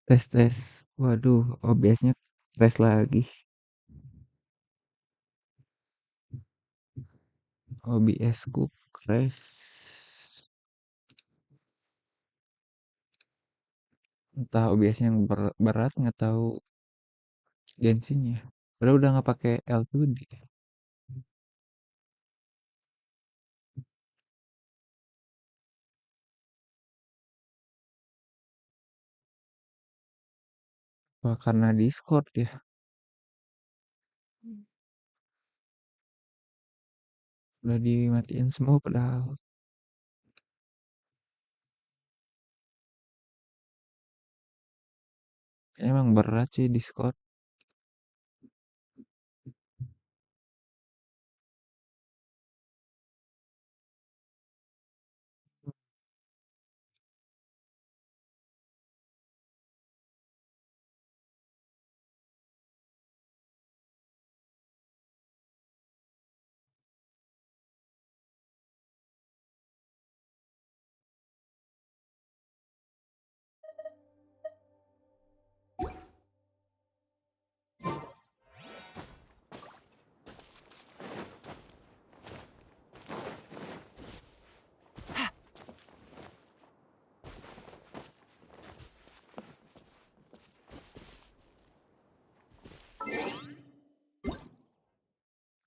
Tes tes. Waduh, OBS-nya crash lagi. OBS-ku crash. Entah OBS yang berat, nggak tahu Genshin-nya. Padahal udah nggak pakai L2D. Wah, karena Discord ya. Udah dimatiin semua padahal. Emang berat sih Discord.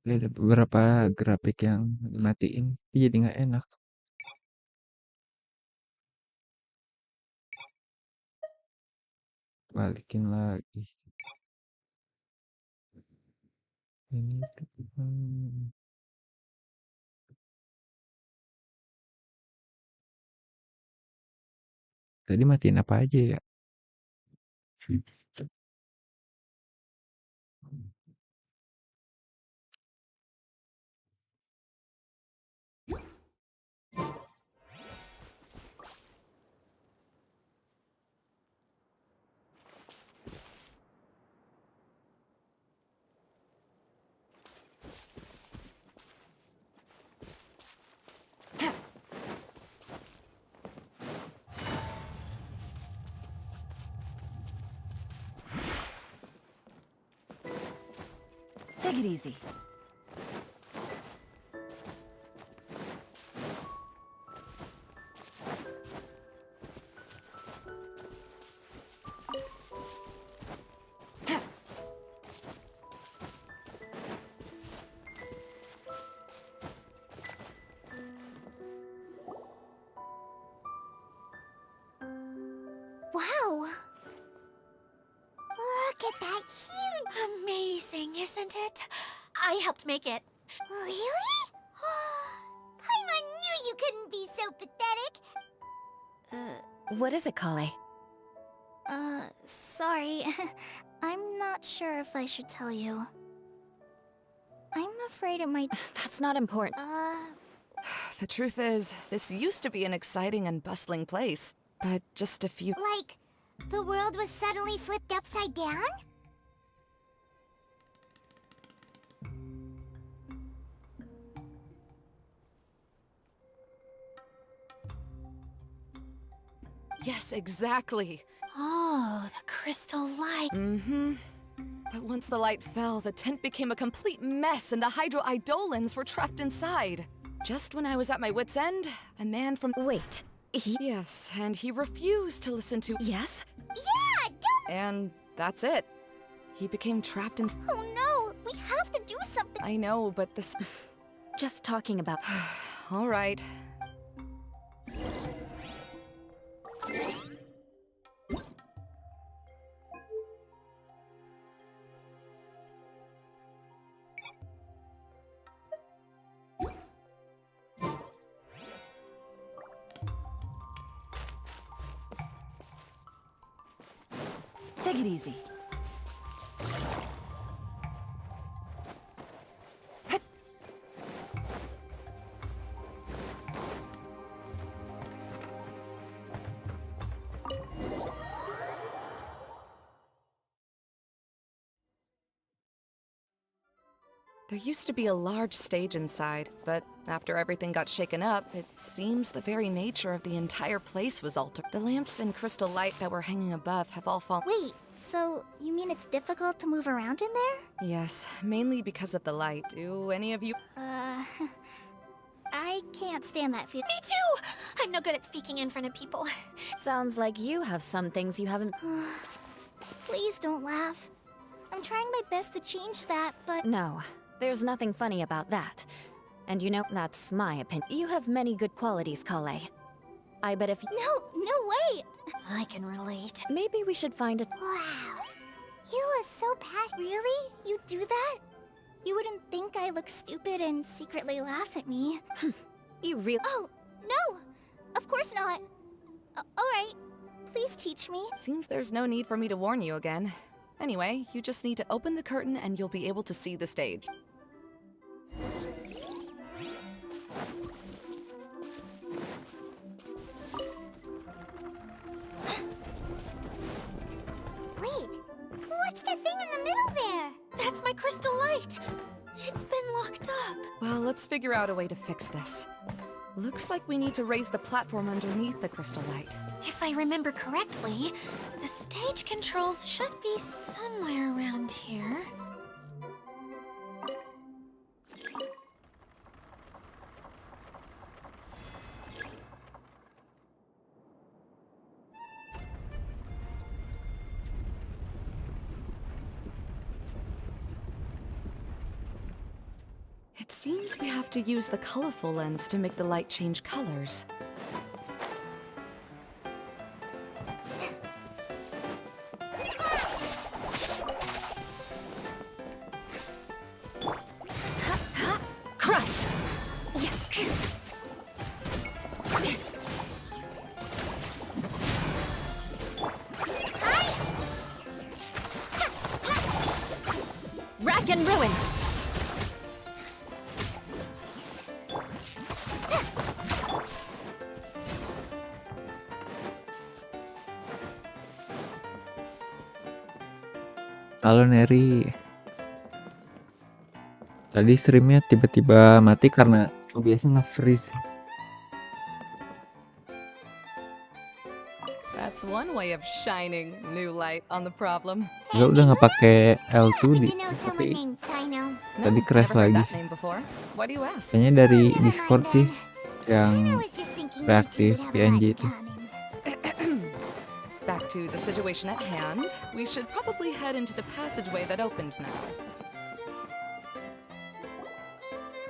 Ada beberapa grafik yang dimatiin, tapi jadi nggak enak. Balikin lagi. Ini tadi matiin apa aja ya? Take it easy. Wow! Look at that huge... Amazing, isn't it? I helped make it. Really? Paimon knew you couldn't be so pathetic. What is it, Kale? Sorry. I'm not sure if I should tell you. I'm afraid it might... That's not important. The truth is, this used to be an exciting and bustling place, but just a few... Like, the world was suddenly flipped upside down? Yes, exactly. Oh, the crystal light. Mm-hmm. But once the light fell, the tent became a complete mess and the Hydro-Eidolons were trapped inside. Just when I was at my wit's end, a man from... Wait, Yes, and he refused to listen to... yes? Yeah, don't... And that's it. He became trapped in... Oh no, we have to do something. I know, but this... Just talking about... All right. Take it easy. There used to be a large stage inside, but after everything got shaken up, it seems the very nature of the entire place was altered. The lamps and crystal light that were hanging above have all fallen. Wait, so you mean it's difficult to move around in there? Yes, mainly because of the light. Do any of you? I can't stand that feeling. Me too! I'm no good at speaking in front of people. Sounds like you have some things you haven't. Please don't laugh. I'm trying my best to change that, but... No, there's nothing funny about that. And you know, that's my opinion. You have many good qualities, Kale. I bet if No way! I can relate. maybe we should find a. Wow. You are so passionate. Really? You do that? You wouldn't think I look stupid and secretly laugh at me. You really. Oh, no! Of course not. Alright. Please teach me. Seems there's no need for me to warn you again. Anyway, you just need to open the curtain and you'll be able to see the stage. Wait, what's that thing in the middle there? That's my crystal light. It's been locked up. Well, let's figure out a way to fix this. Looks like we need to raise the platform underneath the crystal light. If I remember correctly, the stage controls should be somewhere around here. It seems we have to use the colorful lens to make the light change colors. Crush! Rack and ruin! Halo Neri. Tadi streamnya tiba-tiba mati karena biasanya nge-freeze. That's one way of shining new light on the problem. Gue udah nggak pakai L2 di, tapi tadi crash never heard lagi. that name before. Why do you ask? Kayaknya dari Discord sih yang reaktif PNG itu. Back to the situation at hand, we should probably head into the passageway that opened now.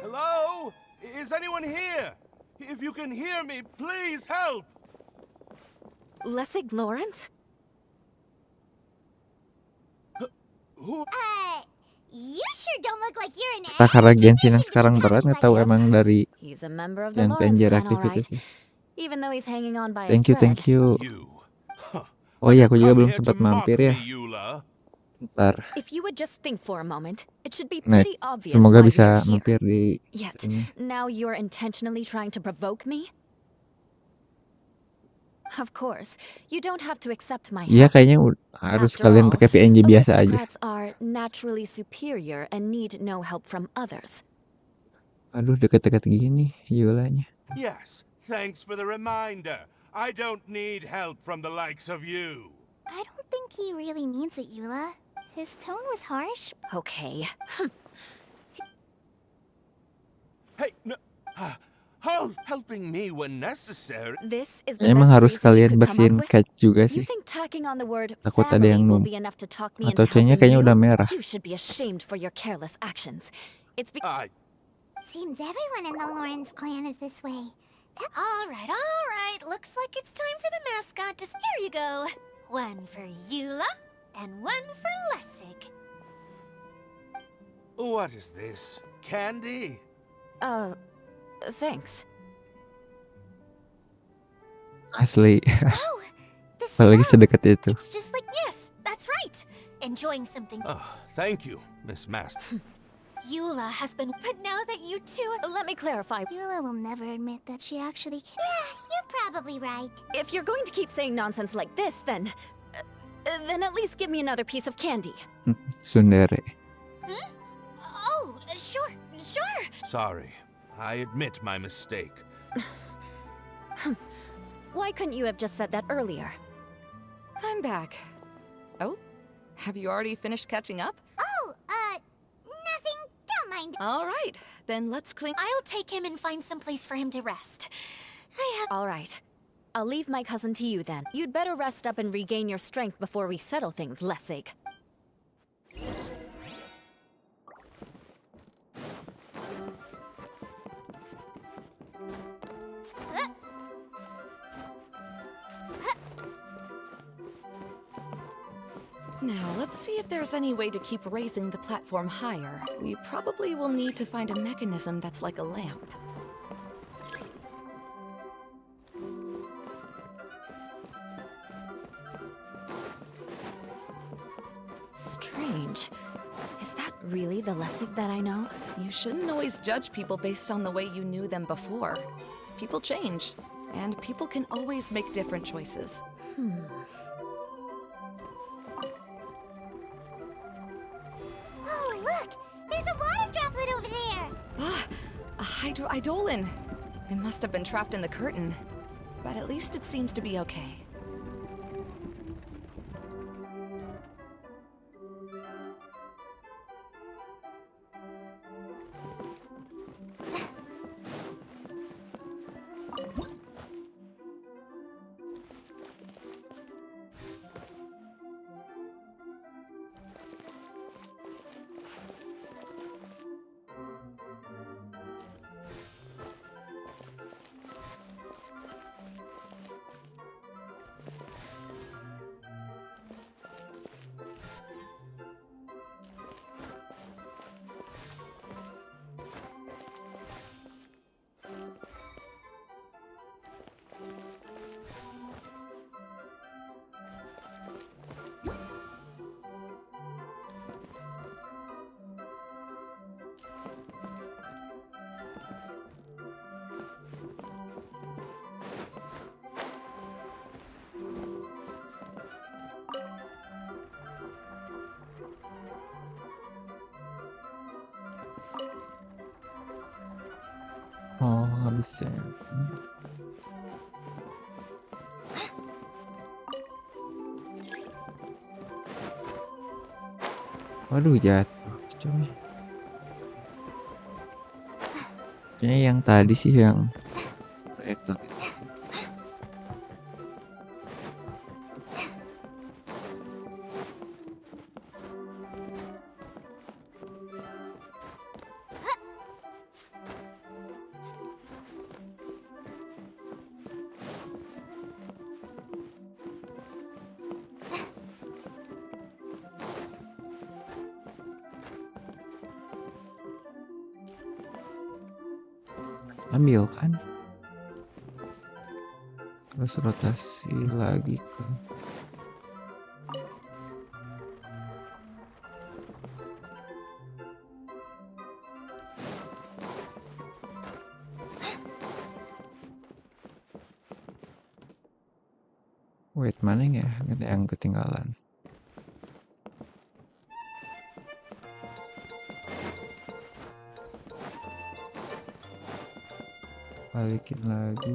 Hello? Is anyone here? If you can hear me, please help! Lessig Lawrence? Who? You sure don't look like you're an Nah, karena average Genshin yang musician sekarang with berat, talking nggak tahu like emang dari He's a member of the yang Lawrence PNG clan, reaktif itu alright. sih. Even though he's hanging on by a Thank you. thread. You. Oh iya, aku juga Come belum here sempat to mock mampir ya. me, Eula. Ntar, If you would just think for a moment, it should be nah, pretty obvious semoga why we bisa are here. mampir di Yet, sini. now you're intentionally trying to provoke me? Of course, you don't have to accept my Iya, help. kayaknya harus After kalian all, pakai PNG biasa aja. aristocrats are naturally superior and need no help from others. Aduh, deket-deket gini Yulanya. Yes, thanks for the reminder. I don't need help from the likes of you. I don't think he really means it, Eula. His tone was harsh. Okay. Hey, no, helping me when necessary. This is the Emang best harus reason you kalian could come bersihin up with? catch juga You sih. think tacking on the word Takut ada yang family will num. be enough to talk me into Atau C-nya helping kayaknya you? udah merah. You should be ashamed for your careless actions. It's because Seems everyone in the Lawrence clan is this way. All right. Looks like it's time for the mascot to... Here you go. One for Eula, and one for Lessig. What is this? Candy? Thanks. Asli. Oh, the Apalagi smell. sedekat itu. It's just like... Yes, that's right. Enjoying something. Oh, thank you, Miss Master. Eula has been... But now that you two... Let me clarify. Eula will never admit that she actually... Yeah, you're probably right. If you're going to keep saying nonsense like this, then at least give me another piece of candy. Sundere. Oh, sure. Sure. Sorry. I admit my mistake. Why couldn't you have just said that earlier? I'm back. Oh, have you already finished catching up? Oh, nothing. Don't mind. All right, then let's clean. I'll take him and find some place for him to rest. I have. All right. I'll leave my cousin to you then. You'd better rest up and regain your strength before we settle things, Lessig. Now, let's see if there's any way to keep raising the platform higher. We probably will need to find a mechanism that's like a lamp. Strange. Is that really the Lessig that I know? You shouldn't always judge people based on the way you knew them before. People change, and people can always make different choices. Oh, look! There's a water droplet over there! Ah, a hydroidolin. It must have been trapped in the curtain, but at least it seems to be okay. Oh, nggak bisa. Waduh, jatuh. Coba. Kayaknya yang tadi sih yang proyektor itu. Ambil kan, terus rotasi lagi ke wait, mana ya yang ketinggalan. Balikin lagi.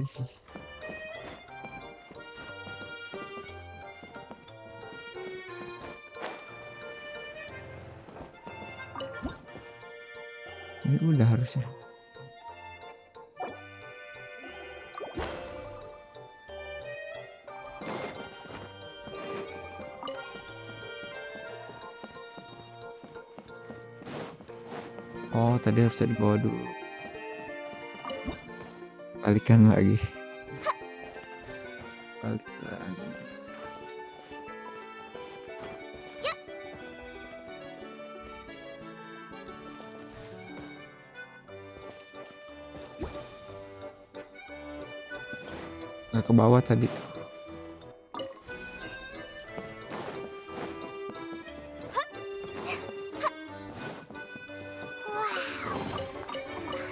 Ini udah harusnya. Oh, tadi harus dibawa dulu. Balikan lagi. Balik lagi. Nggak ke bawah tadi tuh.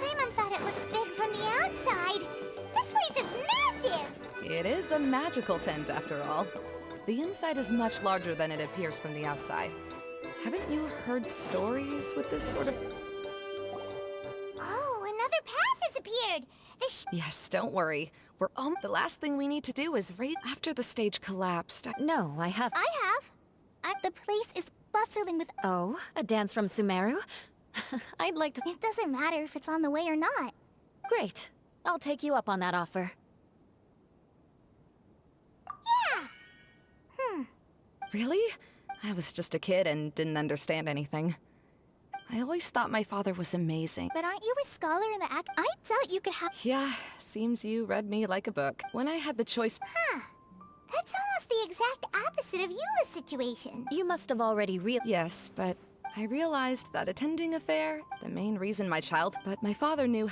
Paimon thought it looked big from the outside. This place is massive! It is a magical tent, after all. The inside is much larger than it appears from the outside. Haven't you heard stories with this sort of... Yes, don't worry. The last thing we need to do is raid after the stage collapsed. No, I have. I have. The place is bustling with. Oh, a dance from Sumeru? I'd like to. It doesn't matter if it's on the way or not. Great. I'll take you up on that offer. Yeah. Really? I was just a kid and didn't understand anything. I always thought my father was amazing. But aren't you a scholar in the act? I doubt you could have. Yeah, seems you read me like a book. When I had the choice... That's almost the exact opposite of Eula's situation. You must have already Yes, but I realized that attending a fair, the main reason my child... But my father knew...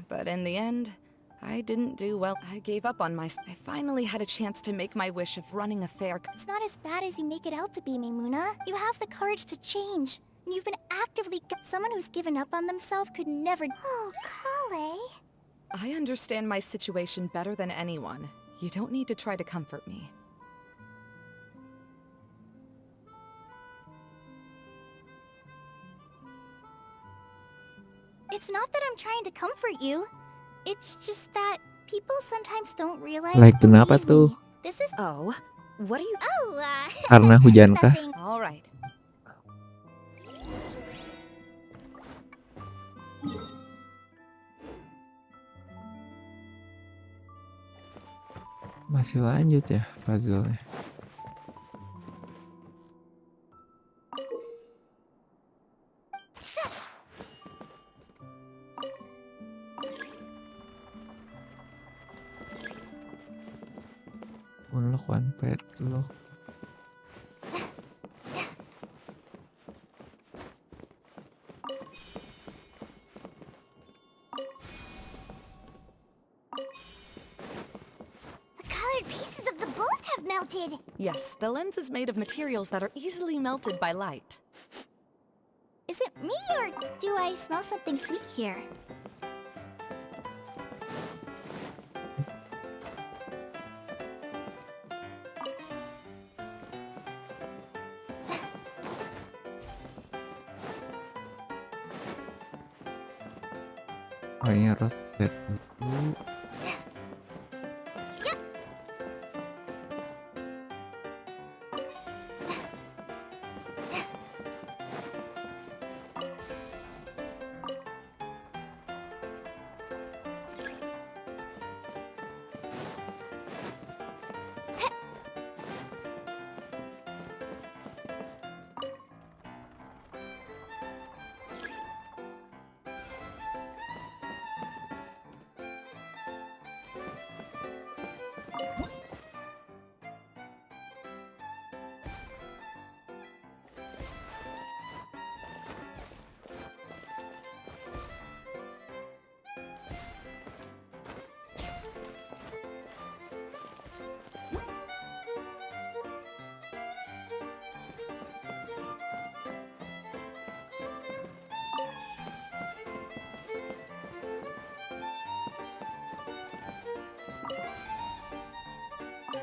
But in the end, I didn't do well. I gave up on I finally had a chance to make my wish of running a fair. It's not as bad as you make it out to be, Maimuna. You have the courage to change. And you've been actively... Someone who's given up on themselves could never... Oh, Kale. I understand my situation better than anyone. You don't need to try to comfort me. It's not that I'm trying to comfort you. It's just that people sometimes don't realize... Like kenapa believe tuh? me, this is... Oh, what are you... Oh, Karena hujan kah? nothing. All right. Masih lanjut ya puzzle-nya. Unlock one pet lock. The colored pieces of the bolt have melted. Yes, the lens is made of materials that are easily melted by light. Is it me or do I smell something sweet here? Kayaknya rotate dulu.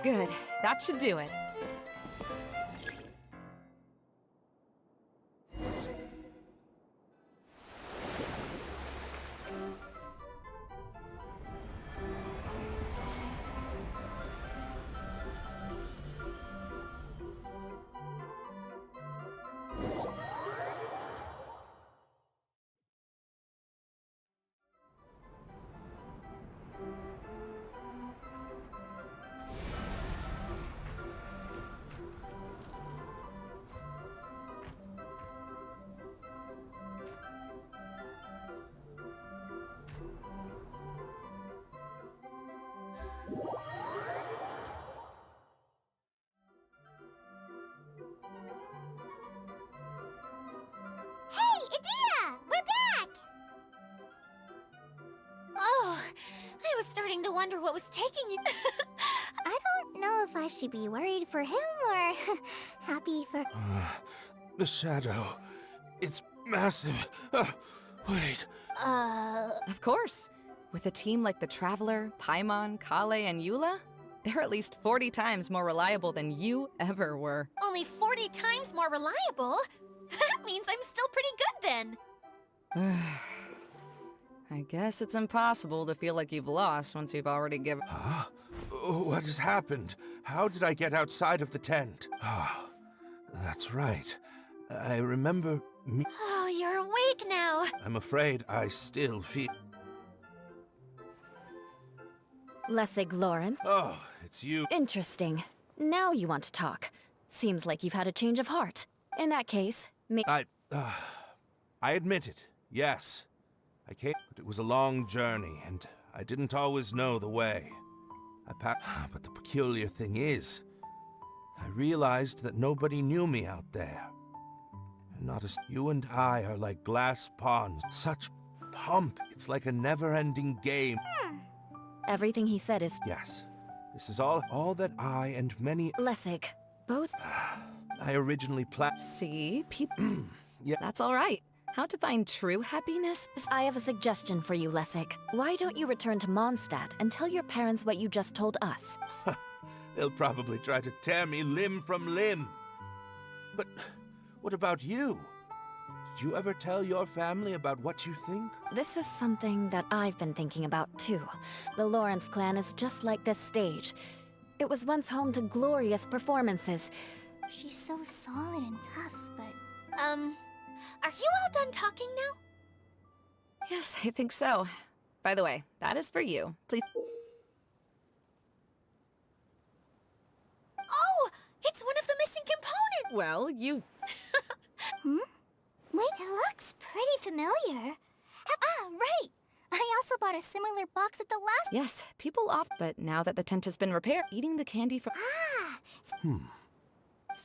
Good. That should do it. Hey, Adina! We're back! Oh, I was starting to wonder what was taking you. I don't know if I should be worried for him or happy for... The shadow. It's massive. Wait. Of course. With a team like the Traveler, Paimon, Kale, and Eula, they're at least 40 times more reliable than you ever were. Only 40 times more reliable? That means I'm still pretty good then. I guess it's impossible to feel like you've lost once you've already given. Huh? What has happened? How did I get outside of the tent? Ah, that's right. I remember me. Oh, you're awake now. I'm afraid I still feel. Lessig Lawrence. Oh, it's you. Interesting. Now you want to talk. Seems like you've had a change of heart. In that case, I admit it. Yes. I came, but it was a long journey, and I didn't always know the way. But the peculiar thing is, I realized that nobody knew me out there. And not as you and I are like glass ponds. Such pomp. It's like a never-ending game. everything he said is... Yes. This is all that I and many... Lessig, both... I originally planned... See, people. Yeah. That's all right. How to find true happiness is. I have a suggestion for you, Lessig. Why don't you return to Mondstadt and tell your parents what you just told us? They'll probably try to tear me limb from limb. But what about you? Did you ever tell your family about what you think? This is something that I've been thinking about, too. The Lawrence clan is just like this stage. It was once home to glorious performances. She's so solid and tough, but... Are you all done talking now? Yes, I think so. By the way, that is for you. Please. Oh! It's one of the missing components! Well, you. Wait, it looks pretty familiar. Right! I also bought a similar box at the last... Yes, people off. But now that the tent has been repaired, eating the candy from.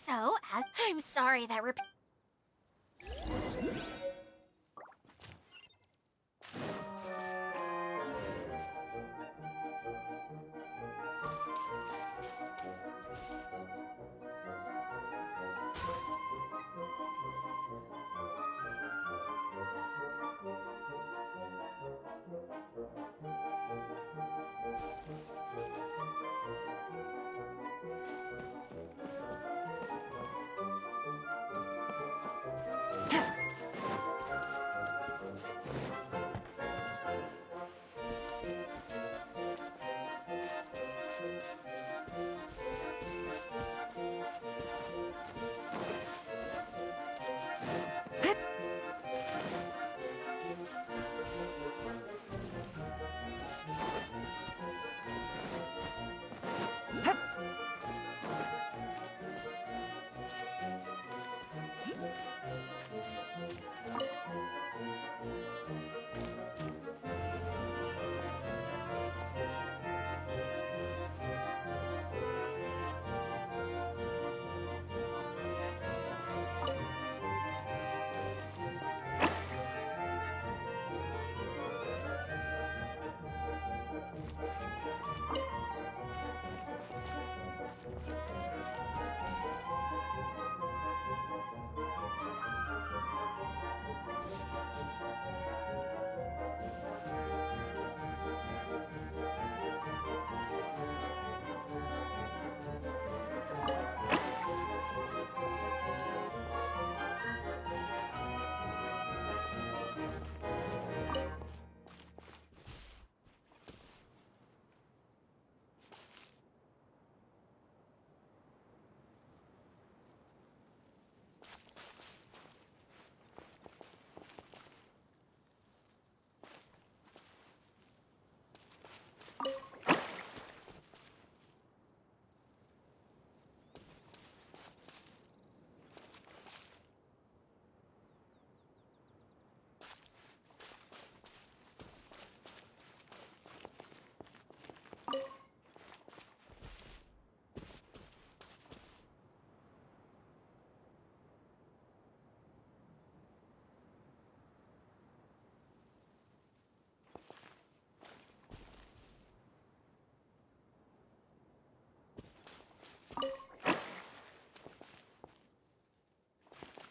So, I'm sorry that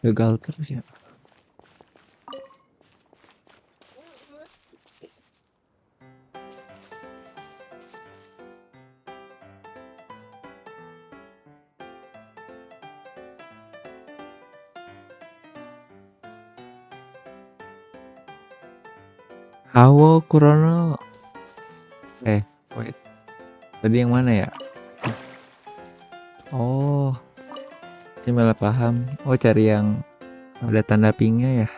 Gagal terus ya. Hawo Kurono. Wait. Tadi yang mana ya? Oh, ini malah paham. Oh, cari yang ada tanda pingnya ya.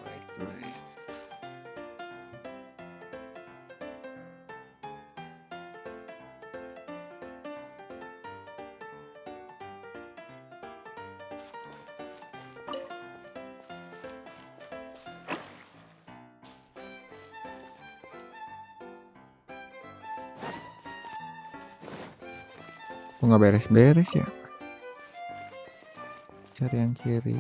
Wait. Kok nggak beres-beres ya? Cari yang kiri.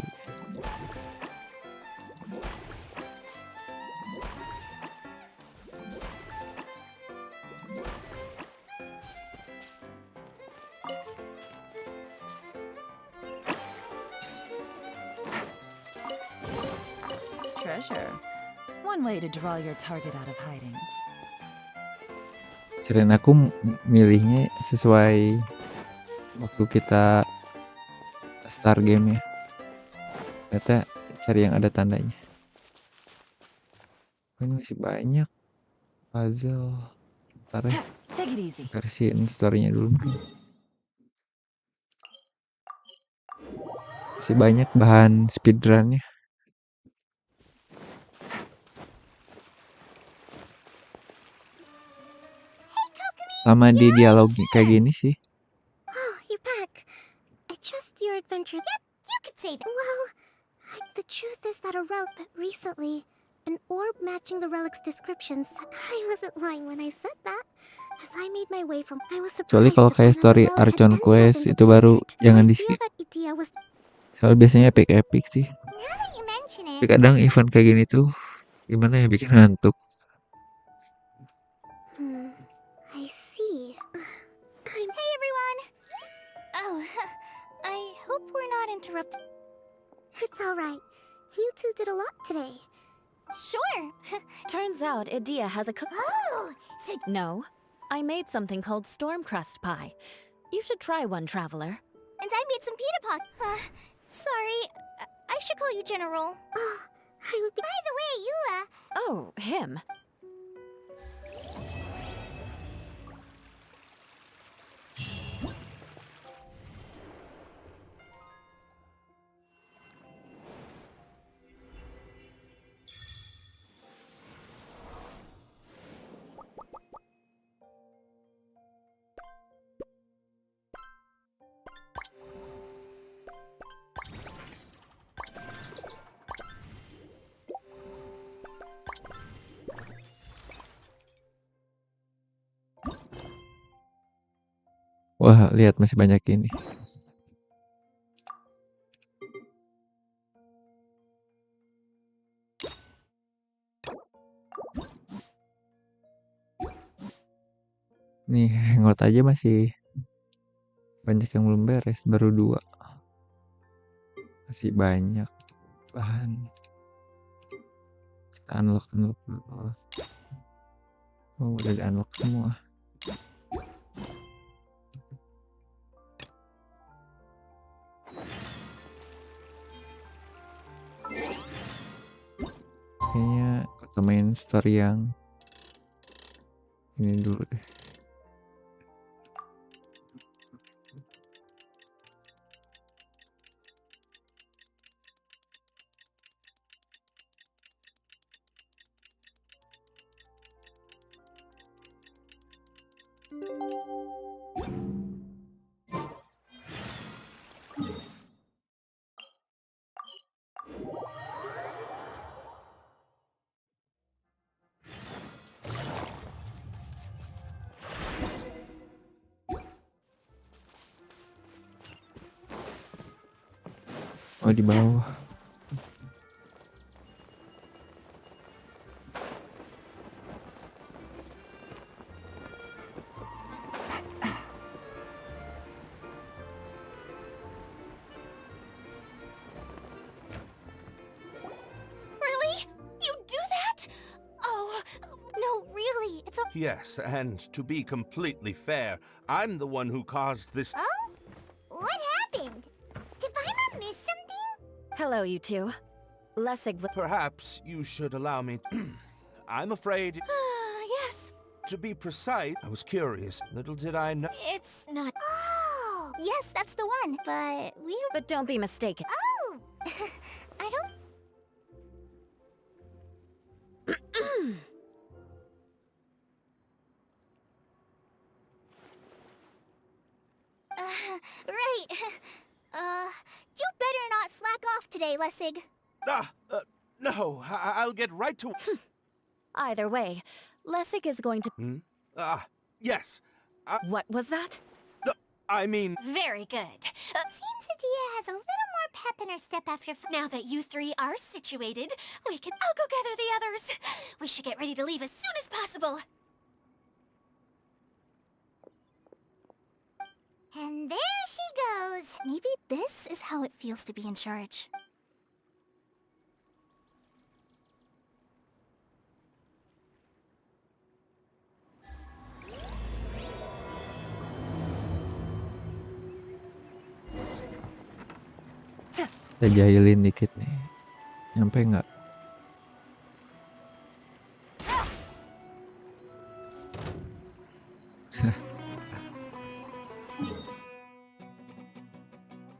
Treasure. One way to draw your target out of hiding. Kirain aku milihnya sesuai waktu kita start game ya. Ternyata cari yang ada tandanya. Ini masih banyak puzzle. Ntar ya, Take it easy. bersihin story-nya dulu. Masih banyak bahan speedrun-nya. Sama di dialog kayak gini sih. Oh, you're back. I trust your adventure. Yep, you could say that. Well, the truth is that a relic recently, an orb matching the relic's descriptions. I wasn't lying when I said that. As I made my way from, I was Kecuali surprised kalau to kayak find that story the relic had Archon ended up Quest in the itu baru desert. jangan I di feel skip. that idea was. Soalnya biasanya epic sih. Now that you mention Tapi it. kadang event kayak gini tuh gimana ya, bikin ngantuk. I see. Hey everyone. Oh, I hope we're not interrupting. It's all right. You two did a lot today. Sure. Turns out Idia has a Oh, so No, I made something called storm crust pie. You should try one, traveler. and I made some pita pot. Sorry, I should call you General. Oh, I would be. By the way, Eula. Oh, him. Wah, lihat masih banyak ini. Nih, hangout aja masih banyak yang belum beres, baru 2. Masih banyak bahan. Kita unlock dulu. Oh, udah di unlock semua. Kayaknya kita main story yang ini dulu deh. Oh, di bawah. Really? You do that? Oh, no, really. It's a. Yes, and to be completely fair, I'm the one who caused this. Oh? What happened? Did Paimon miss something? Hello, you two. Lessig would. Perhaps you should allow me. I'm afraid. Yes. To be precise, I was curious. Little did I know. It's not. Oh, yes, that's the one. But But don't be mistaken. Oh! I don't. Right. You better not slack off today, Lessig. No, I'll get right to. Either way, Lessig is going to. Yes. What was that? No, I mean. Very good. Seems Adia has a little more pep in her step after. Now that you three are situated, we can. I'll go gather the others. We should get ready to leave as soon as possible. And there she goes. Maybe this is how it feels to be in charge. Kita jahilin dikit nih. Nyampe nggak?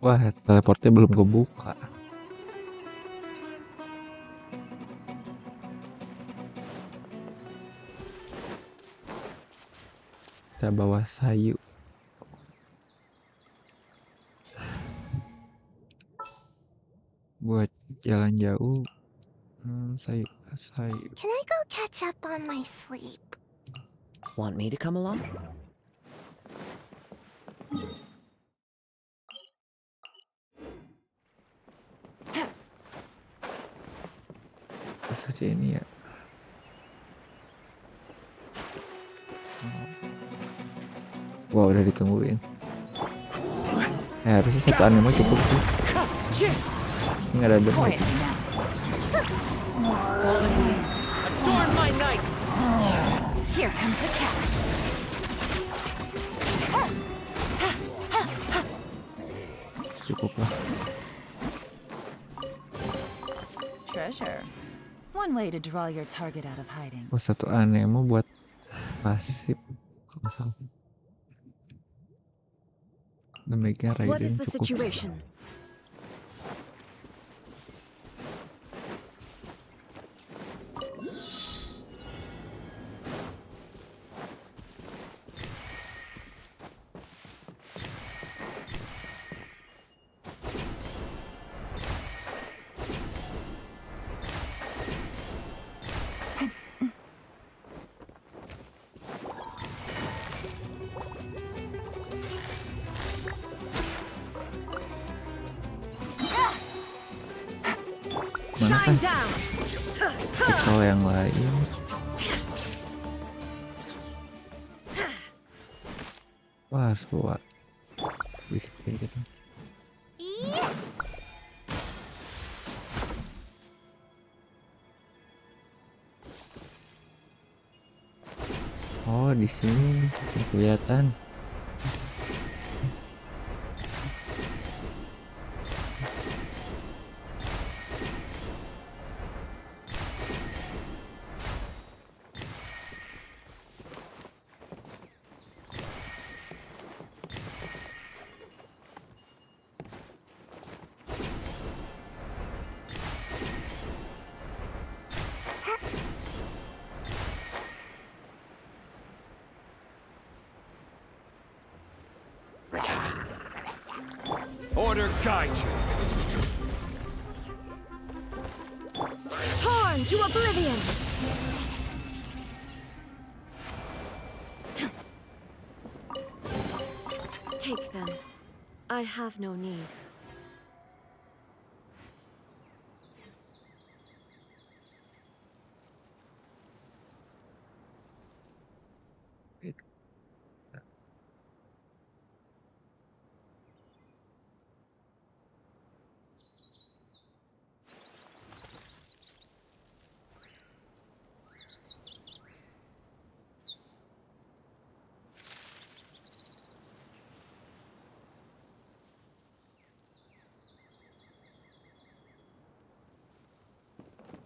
Wah, teleportnya belum kebuka. Kita bawa sayu. Buat jalan jauh. Sayu. Can I go catch up on my sleep? Want me to come along? Masa sih ini ya? Wah, udah ditungguin. Harusnya satu anime cukup sih. Ini nggak ada bentuk. Adorn my night! Here comes the catch. Cukup lah. Treasure. One way to draw your target out of hiding. Oh, satu anime buat pasif. Kok nggak salah. Mega What Raiden is the cukup. situation? Mana kan Shine down! tipikal yang lain? Wah, harus bawa bisa kayak gitu. Oh, di sini kelihatan. Order guide you. Torn to oblivion! Take them. I have no need.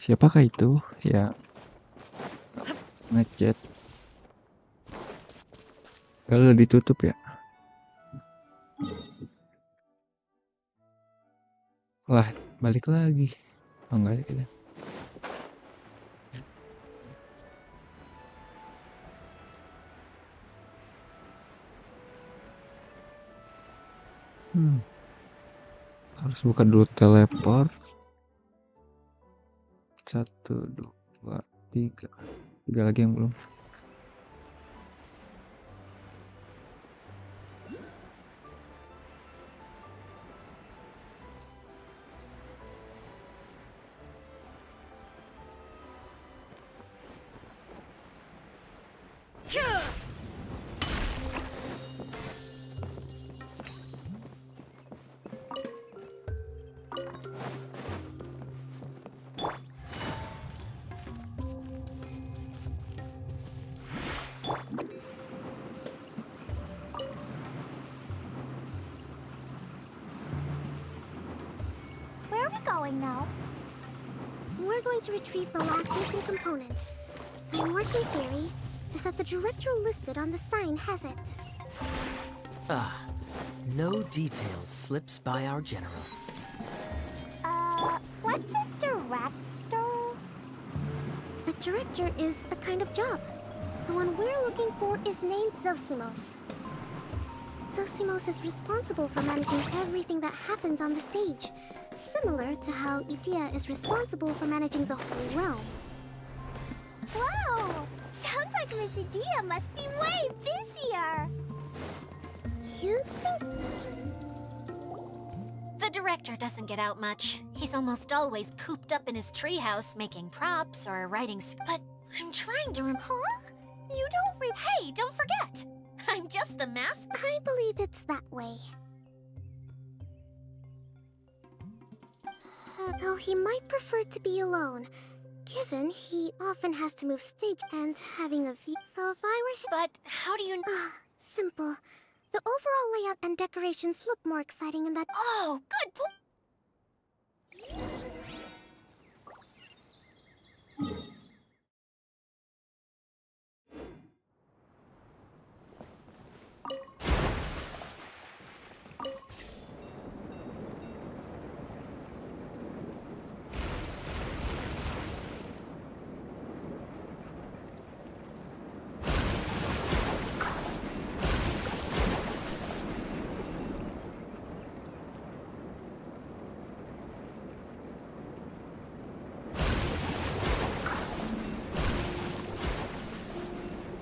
Siapakah itu yang ngechat? Kalau ditutup ya. Lah, balik lagi. Oh enggak ya kita. Harus buka dulu teleport. 1, 2, 3. 3 lagi yang belum. Where are we going now? We're going to retrieve the last missing component. My working theory is that the director listed on the sign has it. No details slips by our general. What's a director? A director is a kind of job. The one we're looking for is named Zosimos. Zosimos is responsible for managing everything that happens on the stage, similar to how Idea is responsible for managing the whole realm. Wow! Sounds like Miss Idea must be way busier! You think... The director doesn't get out much. He's almost always cooped up in his treehouse making props or writing but I'm trying to Huh? You don't Hey, don't forget! I'm just the mask. I believe it's that way. Though he might prefer to be alone, given he often has to move stage and having a view. So if I were him... But how do you... Simple. The overall layout and decorations look more exciting in that... Oh, good point!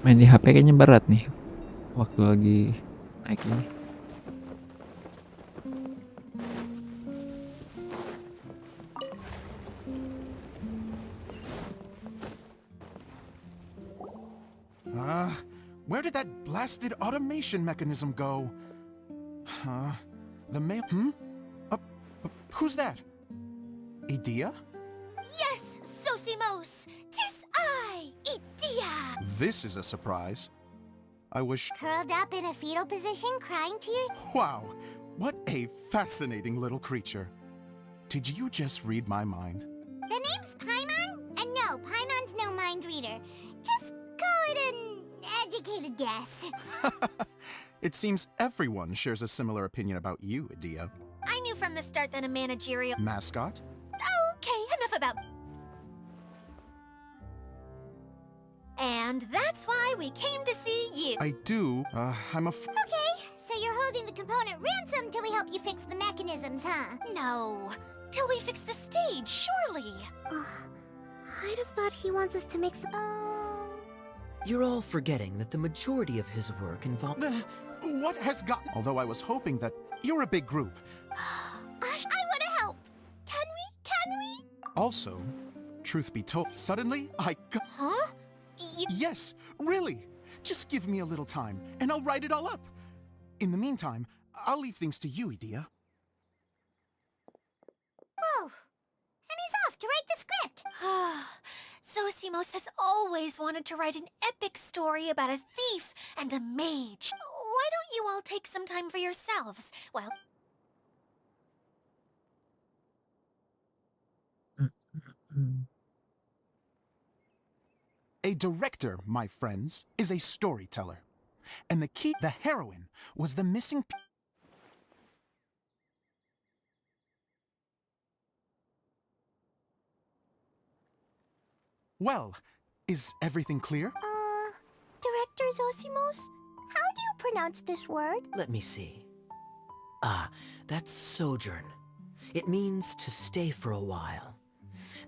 Main di HP kayaknya berat nih. Waktu lagi naik ini. Where did that blasted automation mechanism go? The mail... who's that? Idea? Yes, Zosimos! 'Tis I, Idea! This is a surprise. I wish... Curled up in a fetal position, crying to your... Wow, what a fascinating little creature. Did you just read my mind? The name's Paimon? And no, Paimon's no mind reader. Just call it an educated guess. It seems everyone shares a similar opinion about you, Idea. I knew from the start that a managerial... Mascot? Okay, enough about... And that's why we came to see you. I do, I'm Okay, so you're holding the component ransom till we help you fix the mechanisms, huh? No, till we fix the stage, surely. I'd have thought he wants us to make some... You're all forgetting that the majority of his work involved... What has got... Although I was hoping that... You're a big group. Ash, I want to help! Can we? Also, truth be told, suddenly I got... Huh? Yes, really. Just give me a little time, and I'll write it all up. In the meantime, I'll leave things to you, Idea. Whoa! And he's off to write the script! Zosimos has always wanted to write an epic story about a thief and a mage. Why don't you all take some time for yourselves? Well... A director, my friends, is a storyteller. And the heroine, was the missing Well, is everything clear? Director Zosimos, how do you pronounce this word? Let me see. Ah, that's sojourn. It means to stay for a while.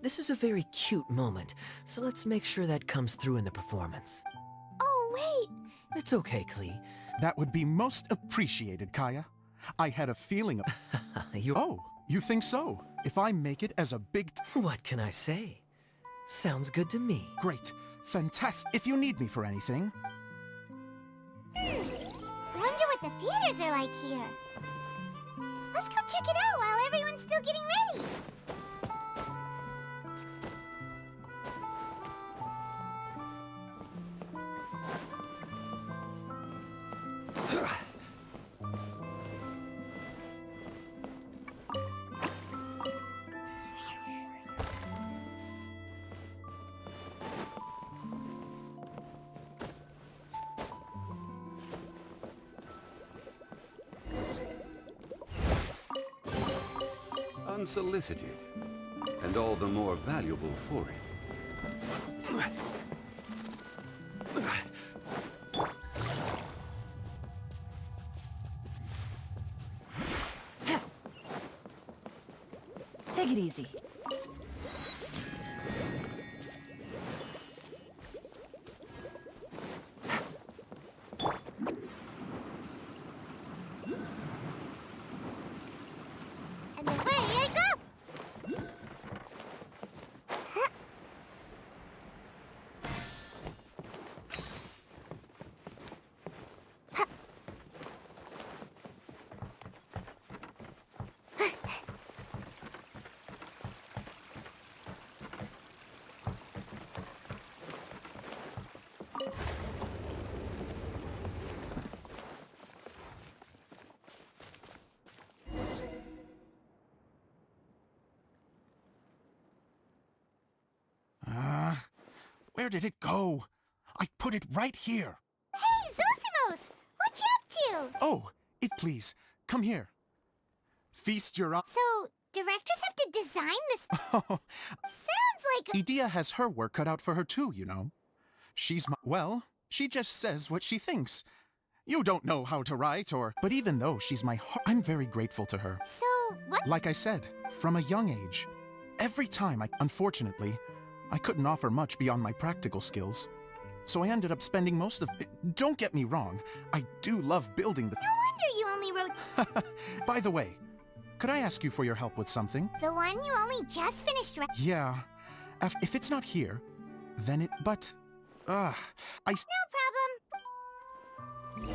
This is a very cute moment, so let's make sure that comes through in the performance. Oh, wait. It's okay, Klee. That would be most appreciated, Kaya. I had a feeling of... Oh, you think so? If I make it as a big... What can I say? Sounds good to me. Great. Fantastic. If you need me for anything... Wonder what the theaters are like here. Let's go check it out while everyone's still getting ready. Unsolicited, and all the more valuable for it. Take it easy. And away I go! Where did it go? I put it right here. Hey, Zosimos! What you up to? Oh, please, come here. Feast your eyes. So, directors have to design this? Sounds like... Idea has her work cut out for her too, you know. Well, she just says what she thinks. You don't know how to write but even though she's I'm very grateful to her. So, what? Like I said, from a young age. Every time unfortunately, I couldn't offer much beyond my practical skills. So I ended up spending most of... Don't get me wrong, I do love building the... No wonder you only wrote... By the way, could I ask you for your help with something? The one you only just finished Yeah. If it's not here, then it... But... No problem.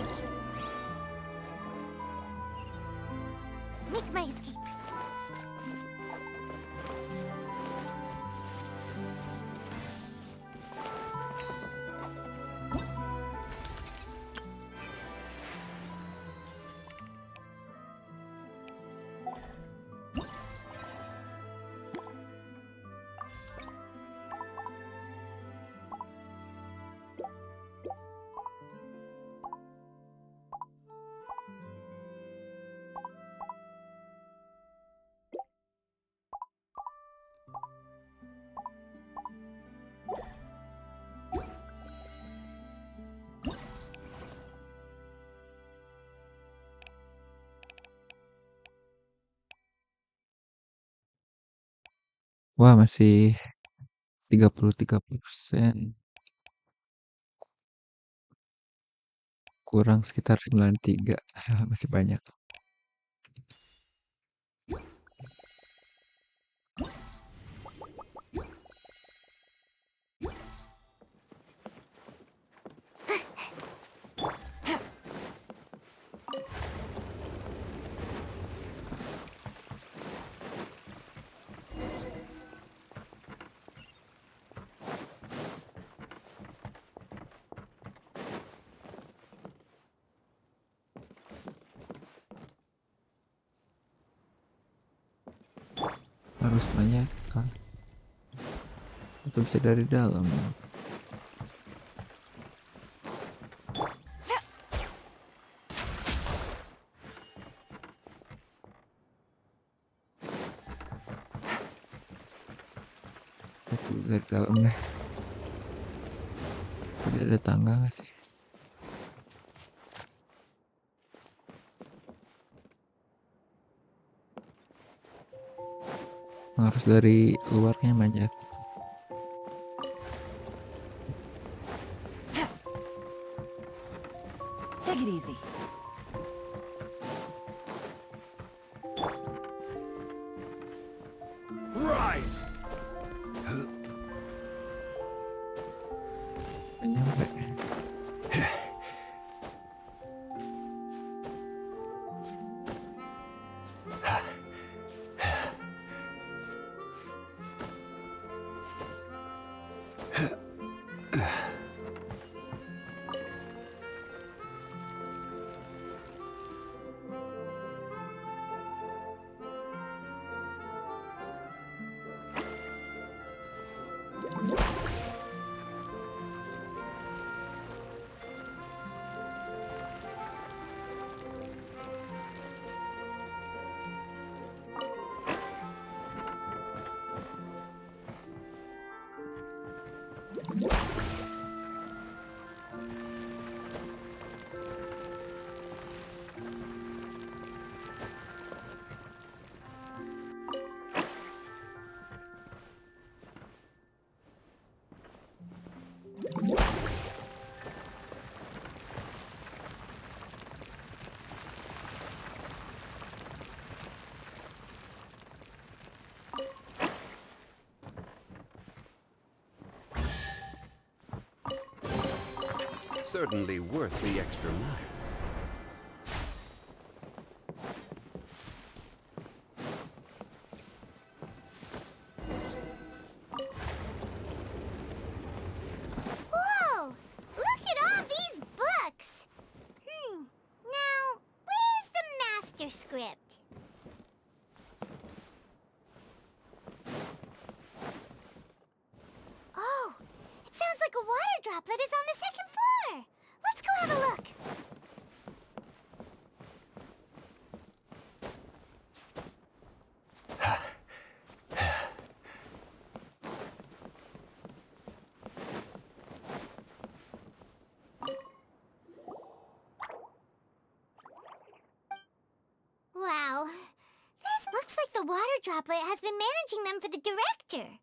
Make my escape. Wah, masih 33%. Kurang sekitar 93. Masih banyak. Harus banyak kan? Atau bisa dari dalam. dari dalam deh. Tidak ada tangga nggak sih? Harus dari luarnya manjat. Take it easy. Rise! Nggak nyampe. Certainly worth the extra mile. Whoa! Look at all these books! Now, where's the master script? Oh, it sounds like a water droplet is on the second floor. Let's go have a look. Wow, this looks like the water droplet has been managing them for the director.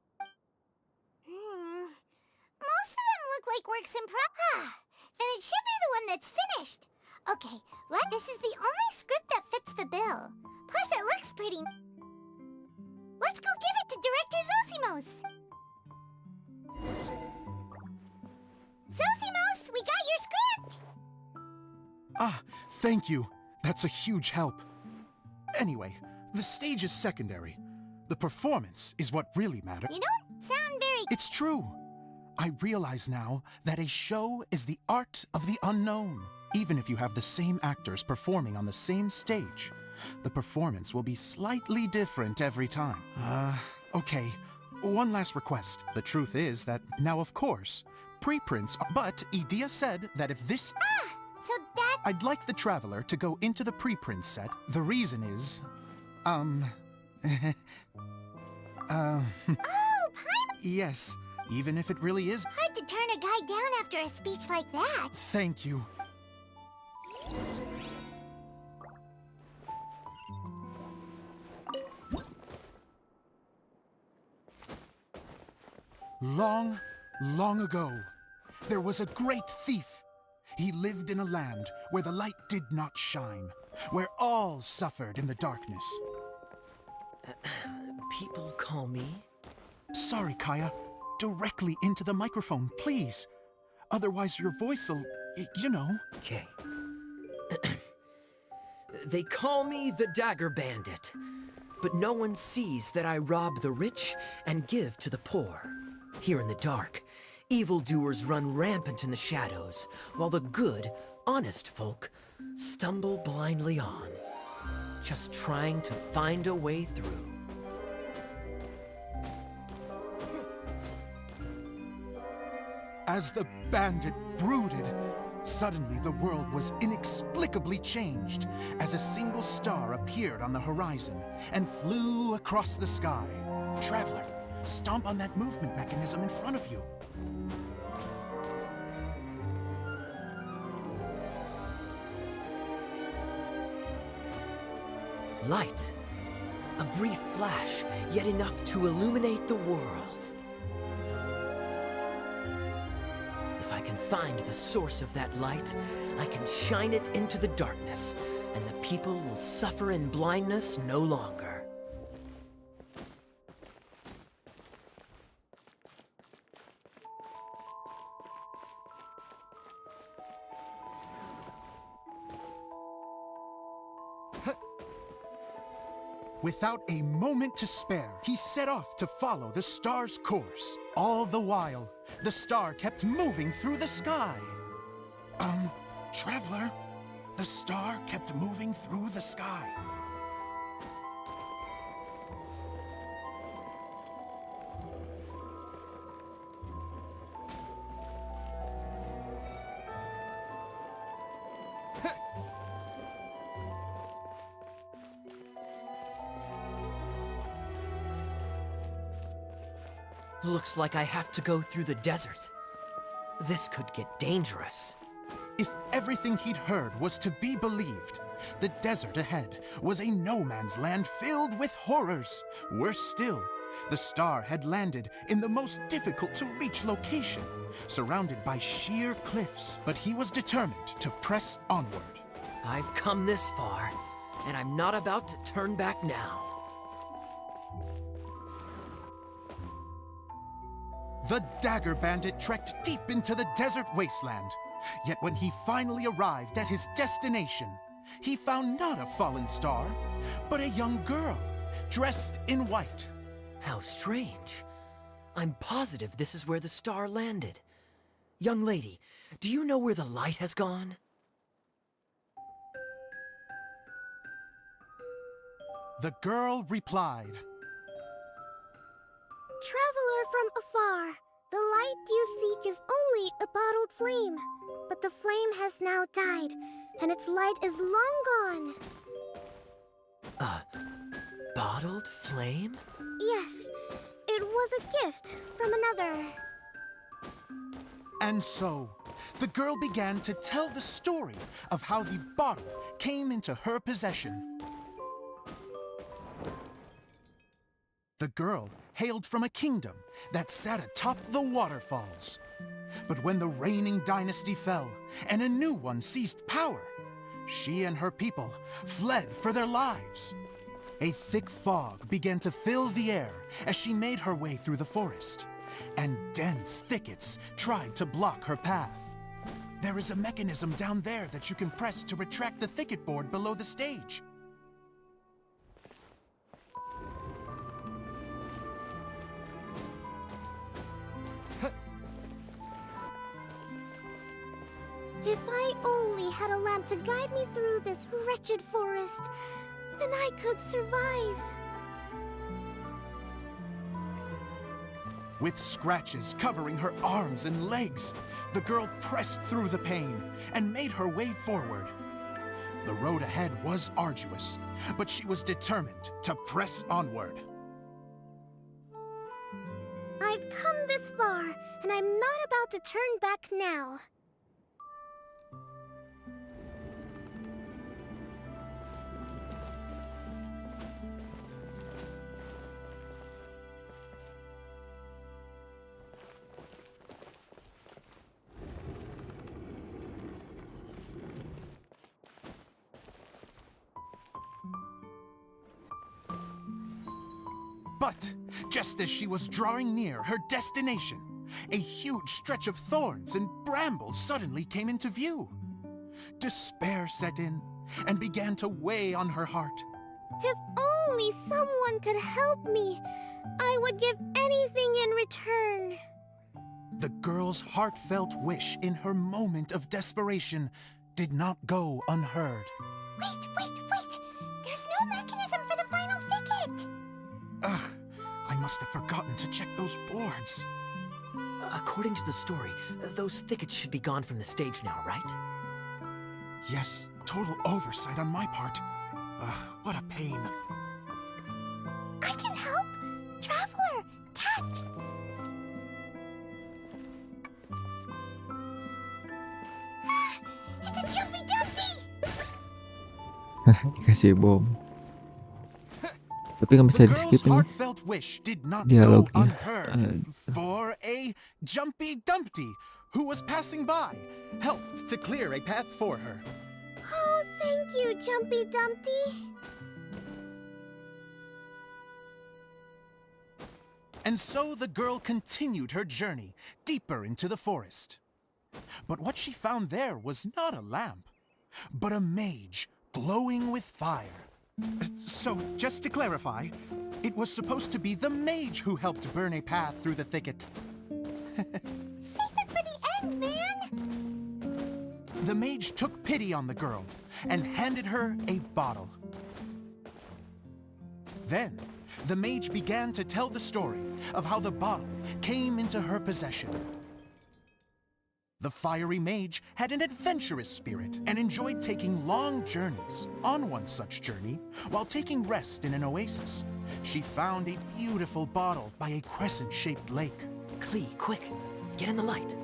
Most of them look like works in progress. Then it should be the one that's finished. Okay, this is the only script that fits the bill. Plus, it looks pretty. Let's go give it to Director Zosimos. Zosimos, we got your script! Ah, thank you. That's a huge help. Anyway, the stage is secondary. The performance is what really matters. You don't sound very... It's true. I realize now that a show is the art of the unknown. Even if you have the same actors performing on the same stage, the performance will be slightly different every time. Okay. One last request. The truth is that now, of course, preprints are... But Idia said that if this... So that... I'd like the Traveler to go into the preprint set. The reason is... Oh, Yes, even if it really is... hard to turn a guy down after a speech like that. Thank you. Long, long ago, there was a great thief. He lived in a land where the light did not shine, where all suffered in the darkness. People call me? Sorry, Kaya. Directly into the microphone, please. Otherwise your voice'll, you know. Okay. They call me the Dagger Bandit, but no one sees that I rob the rich and give to the poor. Here in the dark, evildoers run rampant in the shadows, while the good, honest folk stumble blindly on, just trying to find a way through. As the bandit brooded, suddenly the world was inexplicably changed as a single star appeared on the horizon and flew across the sky. Traveler, Stomp on that movement mechanism in front of you. Light. A brief flash, yet enough to illuminate the world. If I can find the source of that light, I can shine it into the darkness, and the people will suffer in blindness no longer. Without a moment to spare, he set off to follow the star's course. All the while, the star kept moving through the sky. Traveler, the star kept moving through the sky. Looks like I have to go through the desert. This could get dangerous. If everything he'd heard was to be believed, the desert ahead was a no-man's land filled with horrors. Worse still, the star had landed in the most difficult-to-reach location, surrounded by sheer cliffs. But he was determined to press onward. I've come this far, and I'm not about to turn back now. The Dagger Bandit trekked deep into the desert wasteland. Yet when he finally arrived at his destination, he found not a fallen star, but a young girl, dressed in white. How strange. I'm positive this is where the star landed. Young lady, do you know where the light has gone? The girl replied, Traveler from afar, the light you seek is only a bottled flame. But the flame has now died, and its light is long gone. Bottled flame? Yes, it was a gift from another. And so, the girl began to tell the story of how the bottle came into her possession. The girl hailed from a kingdom that sat atop the waterfalls. But when the reigning dynasty fell and a new one seized power, she and her people fled for their lives. A thick fog began to fill the air as she made her way through the forest, and dense thickets tried to block her path. There is a mechanism down there that you can press to retract the thicket board below the stage. If I only had a lamp to guide me through this wretched forest, then I could survive. With scratches covering her arms and legs, the girl pressed through the pain and made her way forward. The road ahead was arduous, but she was determined to press onward. I've come this far, and I'm not about to turn back now. But just as she was drawing near her destination, a huge stretch of thorns and brambles suddenly came into view. Despair set in and began to weigh on her heart. If only someone could help me, I would give anything in return. The girl's heartfelt wish in her moment of desperation did not go unheard. Wait! There's no mechanism for the final thicket! Ugh, I must have forgotten to check those boards. According to the story, those thickets should be gone from the stage now, right? Yes, total oversight on my part. What a pain. I can help! Traveler, catch Dikasih bom. Tapi nggak bisa The di girl's skip ini heartfelt wish did not go dialognya. unheard, for a Jumpy Dumpty who was passing by helped to clear a path for her. Oh, thank you, Jumpy Dumpty. And so the girl continued her journey deeper into the forest. But what she found there was not a lamp, but a mage glowing with fire. So, just to clarify, it was supposed to be the mage who helped burn a path through the thicket. Save it for the end, man. The mage took pity on the girl and handed her a bottle. Then, the mage began to tell the story of how the bottle came into her possession. The fiery mage had an adventurous spirit and enjoyed taking long journeys. On one such journey, while taking rest in an oasis, she found a beautiful bottle by a crescent-shaped lake. Klee, quick, get in the light.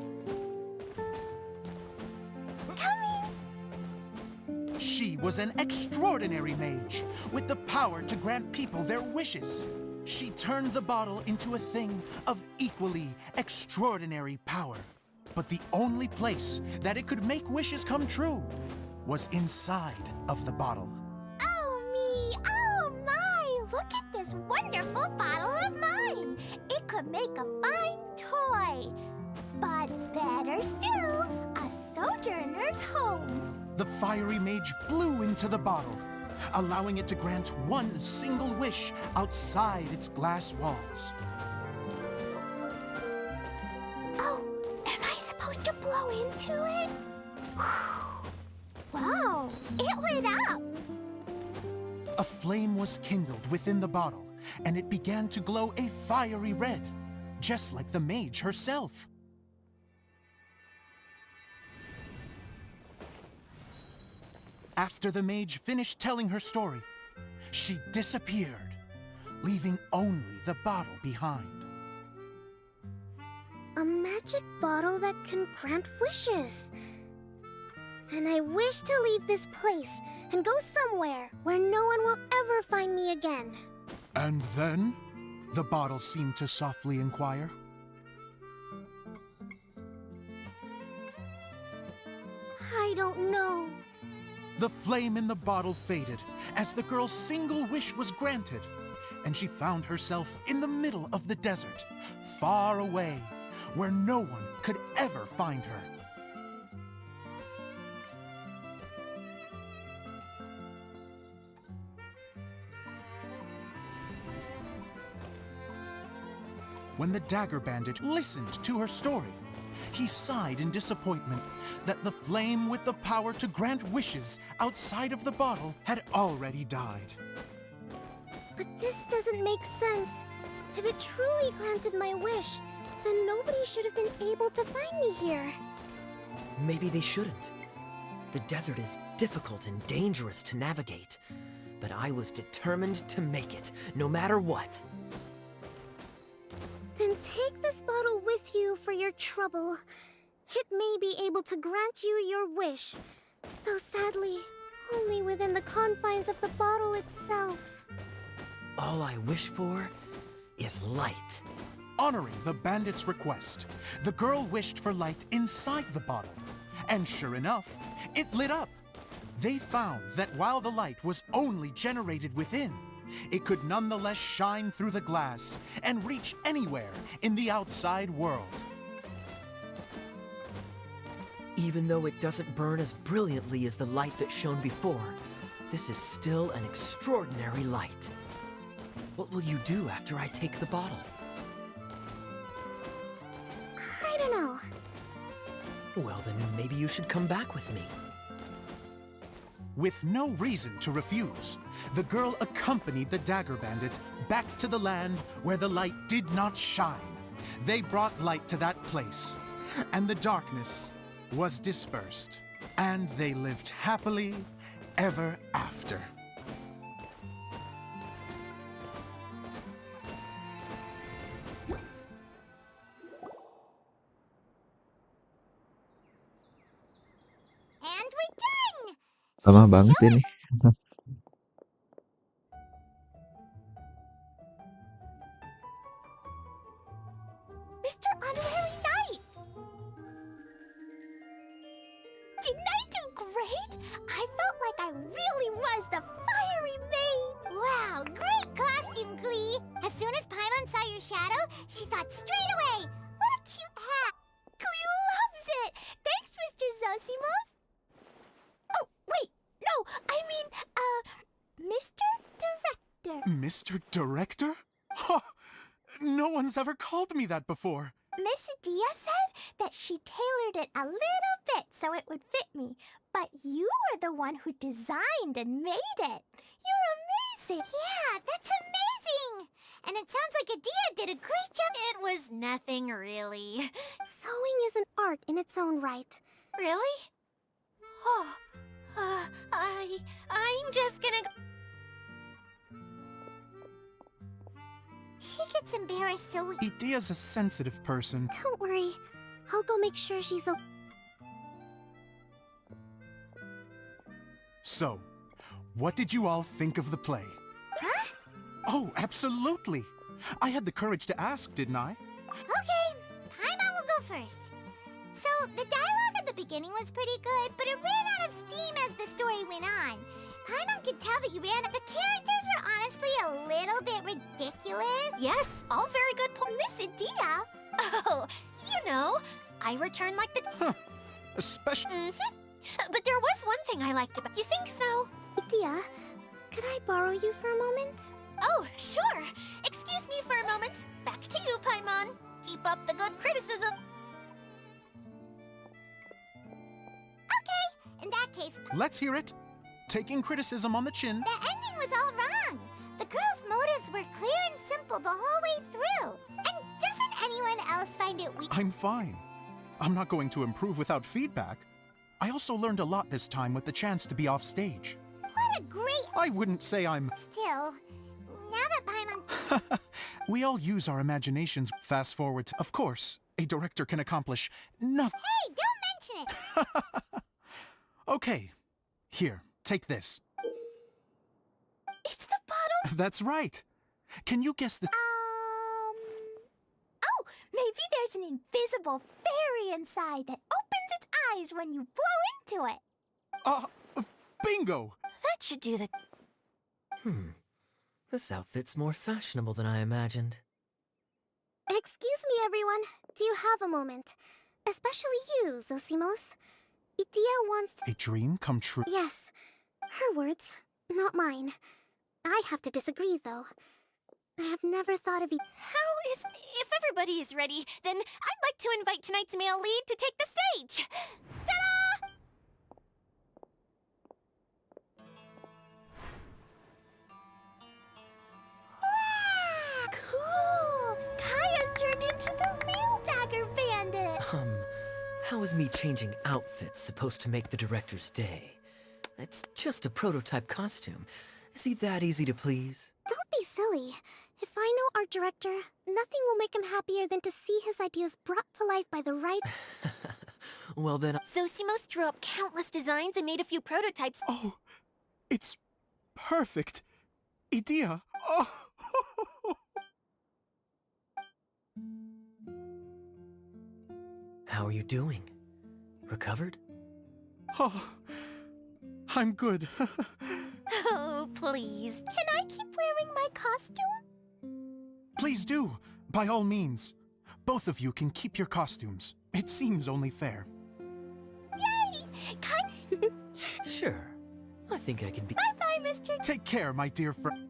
She was an extraordinary mage with the power to grant people their wishes. She turned the bottle into a thing of equally extraordinary power. But the only place that it could make wishes come true was inside of the bottle. Oh me, oh my! Look at this wonderful bottle of mine. It could make a fine toy. But better still, a sojourner's home. The fiery mage blew into the bottle, allowing it to grant one single wish outside its glass walls. Oh, am I supposed to blow into it? Wow, it lit up. A flame was kindled within the bottle, and it began to glow a fiery red, just like the mage herself. After the mage finished telling her story, she disappeared, leaving only the bottle behind. A magic bottle that can grant wishes. And I wish to leave this place and go somewhere where no one will ever find me again. And then, the bottle seemed to softly inquire. I don't know. The flame in the bottle faded as the girl's single wish was granted, and she found herself in the middle of the desert, far away, where no one could ever find her. When the dagger bandit listened to her story, he sighed in disappointment that the flame with the power to grant wishes outside of the bottle had already died. But this doesn't make sense. If it truly granted my wish, then nobody should have been able to find me here. Maybe they shouldn't. The desert is difficult and dangerous to navigate, but I was determined to make it, no matter what. Then take this bottle with you for your trouble. It may be able to grant you your wish, though sadly, only within the confines of the bottle itself. All I wish for is light. Honoring the bandit's request, the girl wished for light inside the bottle, and sure enough, it lit up. They found that while the light was only generated within, it could nonetheless shine through the glass and reach anywhere in the outside world. Even though it doesn't burn as brilliantly as the light that shone before, this is still an extraordinary light. What will you do after I take the bottle? I don't know. Well, then maybe you should come back with me. With no reason to refuse, the girl accompanied the dagger bandit back to the land where the light did not shine. They brought light to that place, and the darkness was dispersed, and they lived happily ever after. And we're done! Lama banget ini. Didn't I do great? I felt like I really was the fiery maid. Wow, great costume, Glee. As soon as Paimon saw your shadow, she thought straight away, what a cute hat. Glee loves it. Thanks, Mr. Zosimos. Oh, wait, no, I mean, Mr. Director. Mr. Director? Huh, no one's ever called me that before. Miss Adia said that she tailored it a little bit so it would fit me, but you were the one who designed and made it. You're amazing. Yeah, that's amazing. And it sounds like Adia did a great job. It was nothing, really. Sewing is an art in its own right. Really? Oh, I'm just gonna... She gets embarrassed so we... Idea's a sensitive person. Don't worry. I'll go make sure she's okay. So, what did you all think of the play? Huh? Oh, absolutely. I had the courage to ask, didn't I? Okay, Paimon will go first. So, the dialogue at the beginning was pretty good, but it ran out of steam as the story went on. Paimon could tell that you ran out. The characters were honestly a little bit ridiculous. Yes, all very good points. Miss Adia. Oh, you know, I return like the... Huh. Especially... But there was one thing I liked about... You think so? Adia, could I borrow you for a moment? Oh, sure. Excuse me for a moment. Back to you, Paimon. Keep up the good criticism. Okay, in that case... Let's hear it. Taking criticism on the chin. The ending was all wrong. The girl's motives were clear and simple the whole way through. And doesn't anyone else find it weak? I'm fine. I'm not going to improve without feedback. I also learned a lot this time with the chance to be off stage. What a great... I wouldn't say I'm... Still, now that Paimon... We all use our imaginations. Fast forward to... Of course, a director can accomplish nothing. Hey, don't mention it! Okay, here, take this. It's the bottle... That's right. Can you guess the... Oh, maybe there's an invisible fairy inside that opens its eyes when you blow into it. Bingo! That should do the... This outfit's more fashionable than I imagined. Excuse me, everyone. Do you have a moment? Especially you, Zosimos. Idia wants... A dream come true. Yes. Her words, not mine. I'd have to disagree, though. I have never thought of it. If everybody is ready, then I'd like to invite tonight's male lead to take the stage. Ta-da! Cool! Kaya's turned into the real Dagger Bandit! How is me changing outfits supposed to make the director's day? It's just a prototype costume. Is he that easy to please? Don't be silly. If I know our director, nothing will make him happier than to see his ideas brought to life by the right... Well then... Zosimos drew up countless designs and made a few prototypes. Oh, it's perfect. Idia. Oh. How are you doing? Recovered? Oh, I'm good. Oh, please. Can I keep wearing my costume? Please do, by all means. Both of you can keep your costumes. It seems only fair. Yay! Sure. I think I can be... Bye-bye, Mr. Take care, my dear friend.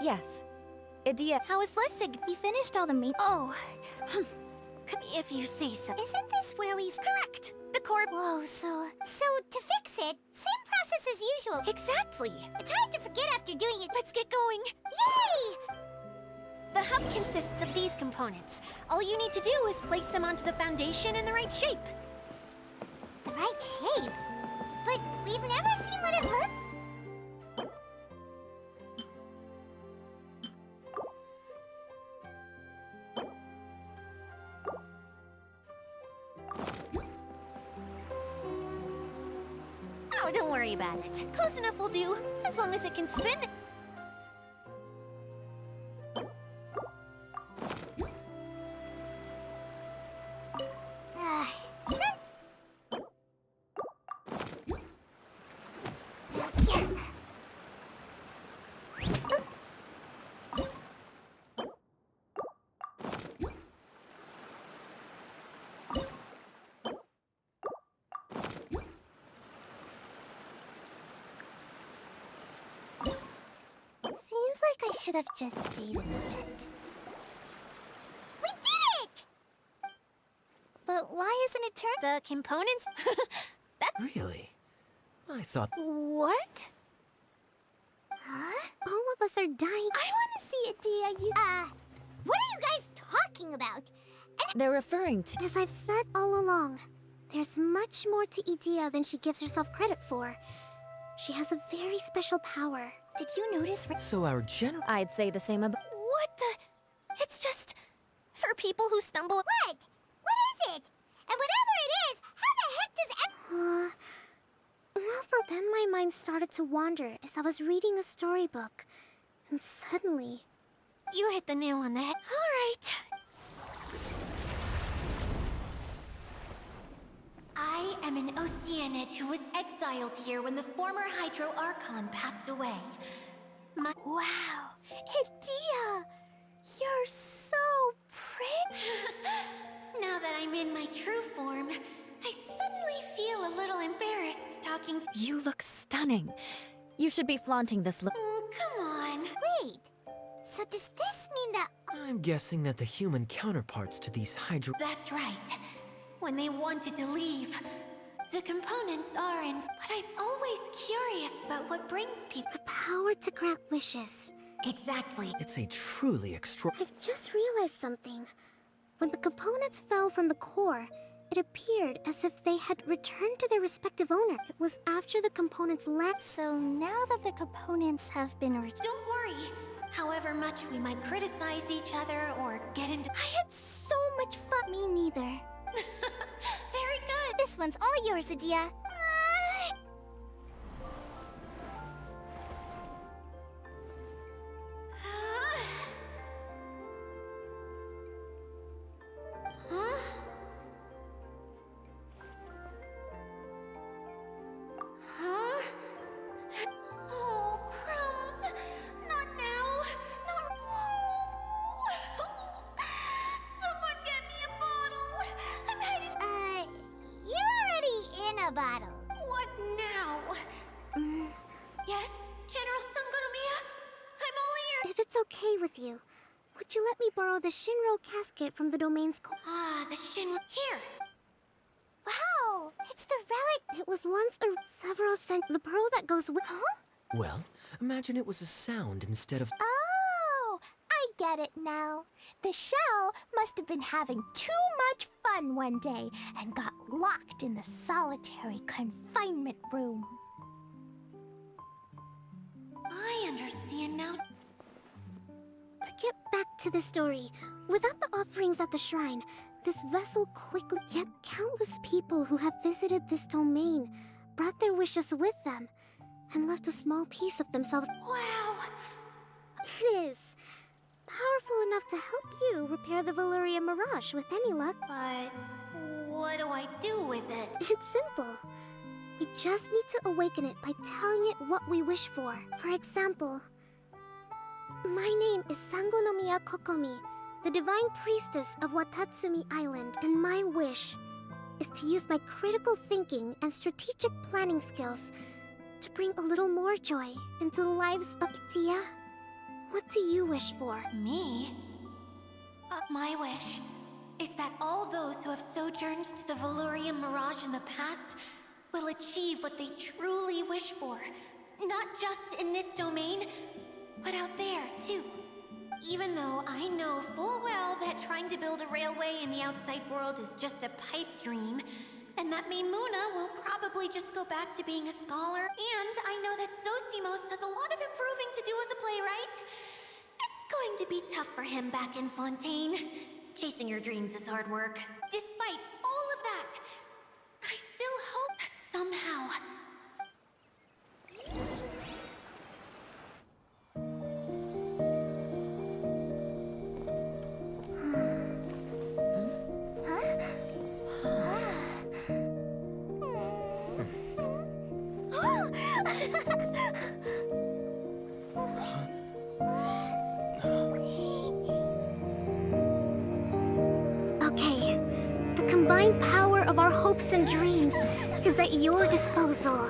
Yes. Idea. How is Lessig? We finished all the Oh. If you say so. Isn't this where we've... Correct. The core... Whoa, so to fix it, same process as usual. Exactly. It's hard to forget after doing it. Let's get going. Yay! The hub consists of these components. All you need to do is place them onto the foundation in the right shape. The right shape? But we've never seen what it looks... Oh, don't worry about it. Close enough will do, as long as it can spin. Seems like I should have just stayed in the pit. We did it! But why isn't it turned? The components... Really? I thought... What? Huh? All of us are dying. I want to see Adia use... what are you guys talking about? They're referring to... As I've said all along, there's much more to Adia than she gives herself credit for. She has a very special power. Did you notice? So our general... I'd say the same about... What the... It's just... for people who stumble... What? What is it? And whatever it is, how the heck does... well, for then my mind started to wander as I was reading a storybook. And suddenly... You hit the nail on the head. All right. I am an Oceanid who was exiled here when the former Hydro Archon passed away. Wow! Adia! You're so pretty! Now that I'm in my true form, I suddenly feel a little embarrassed talking to... You look stunning. You should be flaunting this look. Come on. Wait! So does this mean that... I'm guessing that the human counterparts to these Hydro... That's right. When they wanted to leave, the components are in... But I'm always curious about what brings people... The power to grant wishes. Exactly. It's a truly I've just realized something. When the components fell from the core, it appeared as if they had returned to their respective owner. It was after the components left. So now that the components have been Don't worry. However much we might criticize each other or get into... I had so much fun. Me neither. Very good. This one's all yours, Adia. Huh? Huh? Oh, crumbs. Not now. Not... Someone get me a bottle. I'm hiding... You're already in a bottle. What now? Yes, General Sangonomiya? I'm all ears. If it's okay with you, would you let me borrow the Shinro casket from the domain's core? Ah, the Shinra... Here! Wow! It's the relic. It was once several cent. The pearl that goes with. Huh? Well, imagine it was a sound instead of... Oh, I get it now. The shell must have been having too much fun one day and got locked in the solitary confinement room. I understand now. To get back to the story, without the offerings at the shrine, this vessel quickly... Yet countless people who have visited this domain brought their wishes with them and left a small piece of themselves. Wow! It is powerful enough to help you repair the Valyria Mirage with any luck. But what do I do with it? It's simple. We just need to awaken it by telling it what we wish for. For example, my name is Sangonomiya Kokomi, the divine priestess of Watatsumi Island, and my wish is to use my critical thinking and strategic planning skills to bring a little more joy into the lives of Tia. What do you wish for? Me? My wish is that all those who have sojourned to the Valyria Mirage in the past will achieve what they truly wish for. Not just in this domain, but out there, too. Even though I know full well that trying to build a railway in the outside world is just a pipe dream, and that Maimuna will probably just go back to being a scholar, and I know that Zosimos has a lot of improving to do as a playwright. It's going to be tough for him back in Fontaine. Chasing your dreams is hard work. Despite all of that, I still hope that somehow... Okay, the combined power of our hopes and dreams is at your disposal.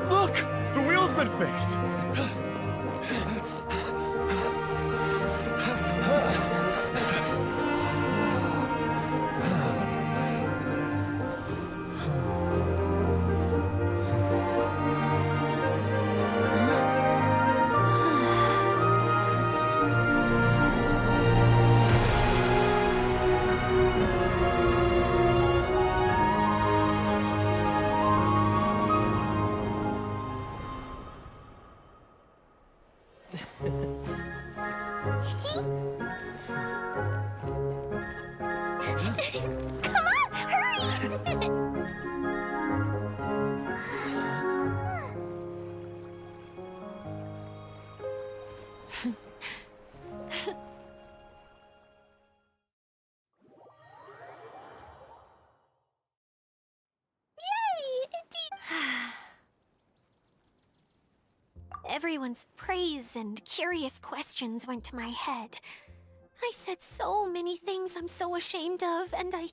Look! The wheel's been fixed! Come on, hurry! Everyone's praise and curious questions went to my head. I said so many things I'm so ashamed of, and I...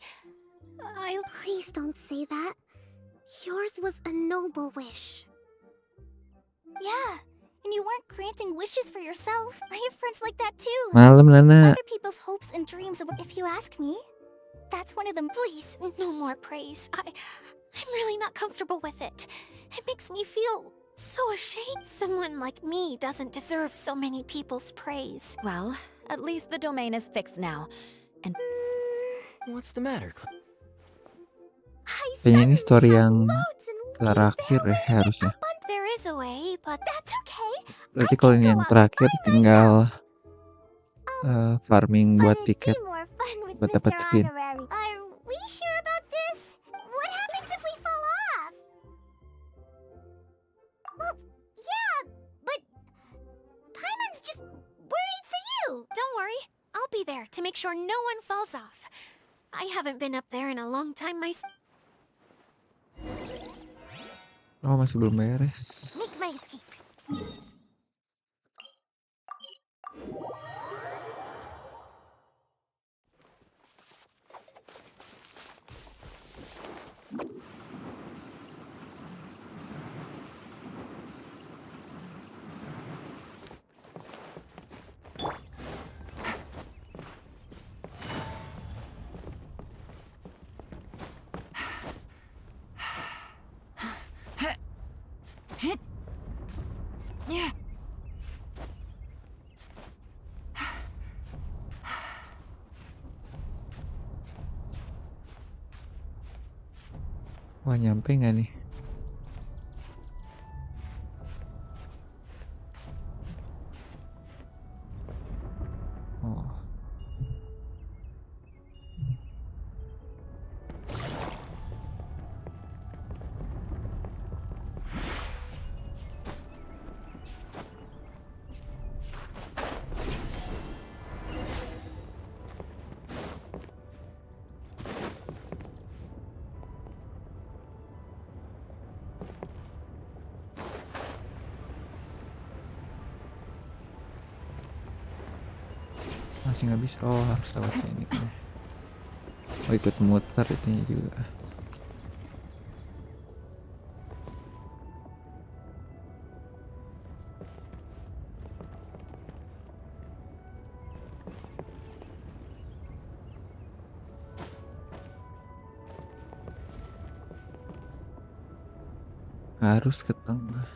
Please don't say that. Yours was a noble wish. Yeah, and you weren't granting wishes for yourself. I have friends like that too. Malam Lana. Other people's hopes and dreams, if you ask me. That's one of them. Please, no more praise. I'm really not comfortable with it. It makes me feel so ashamed. Someone like me doesn't deserve so many people's praise. Well, at least the domain is fixed now. And What's the matter, Kayaknya ini story yang terakhir ya harusnya. There is a way, but that's okay. Berarti kalau ini yang terakhir tinggal farming buat tiket buat dapat skin. Are we sure about this? What happened? to make sure no one falls off. I haven't been up there in a long time myself. Oh, masih belum beres. Make my escape. Wah, nyampe nggak nih? Oh. Masih nggak bisa. Oh, harus lewat sini. Oh, ikut muter itunya juga. Harus ke tengah.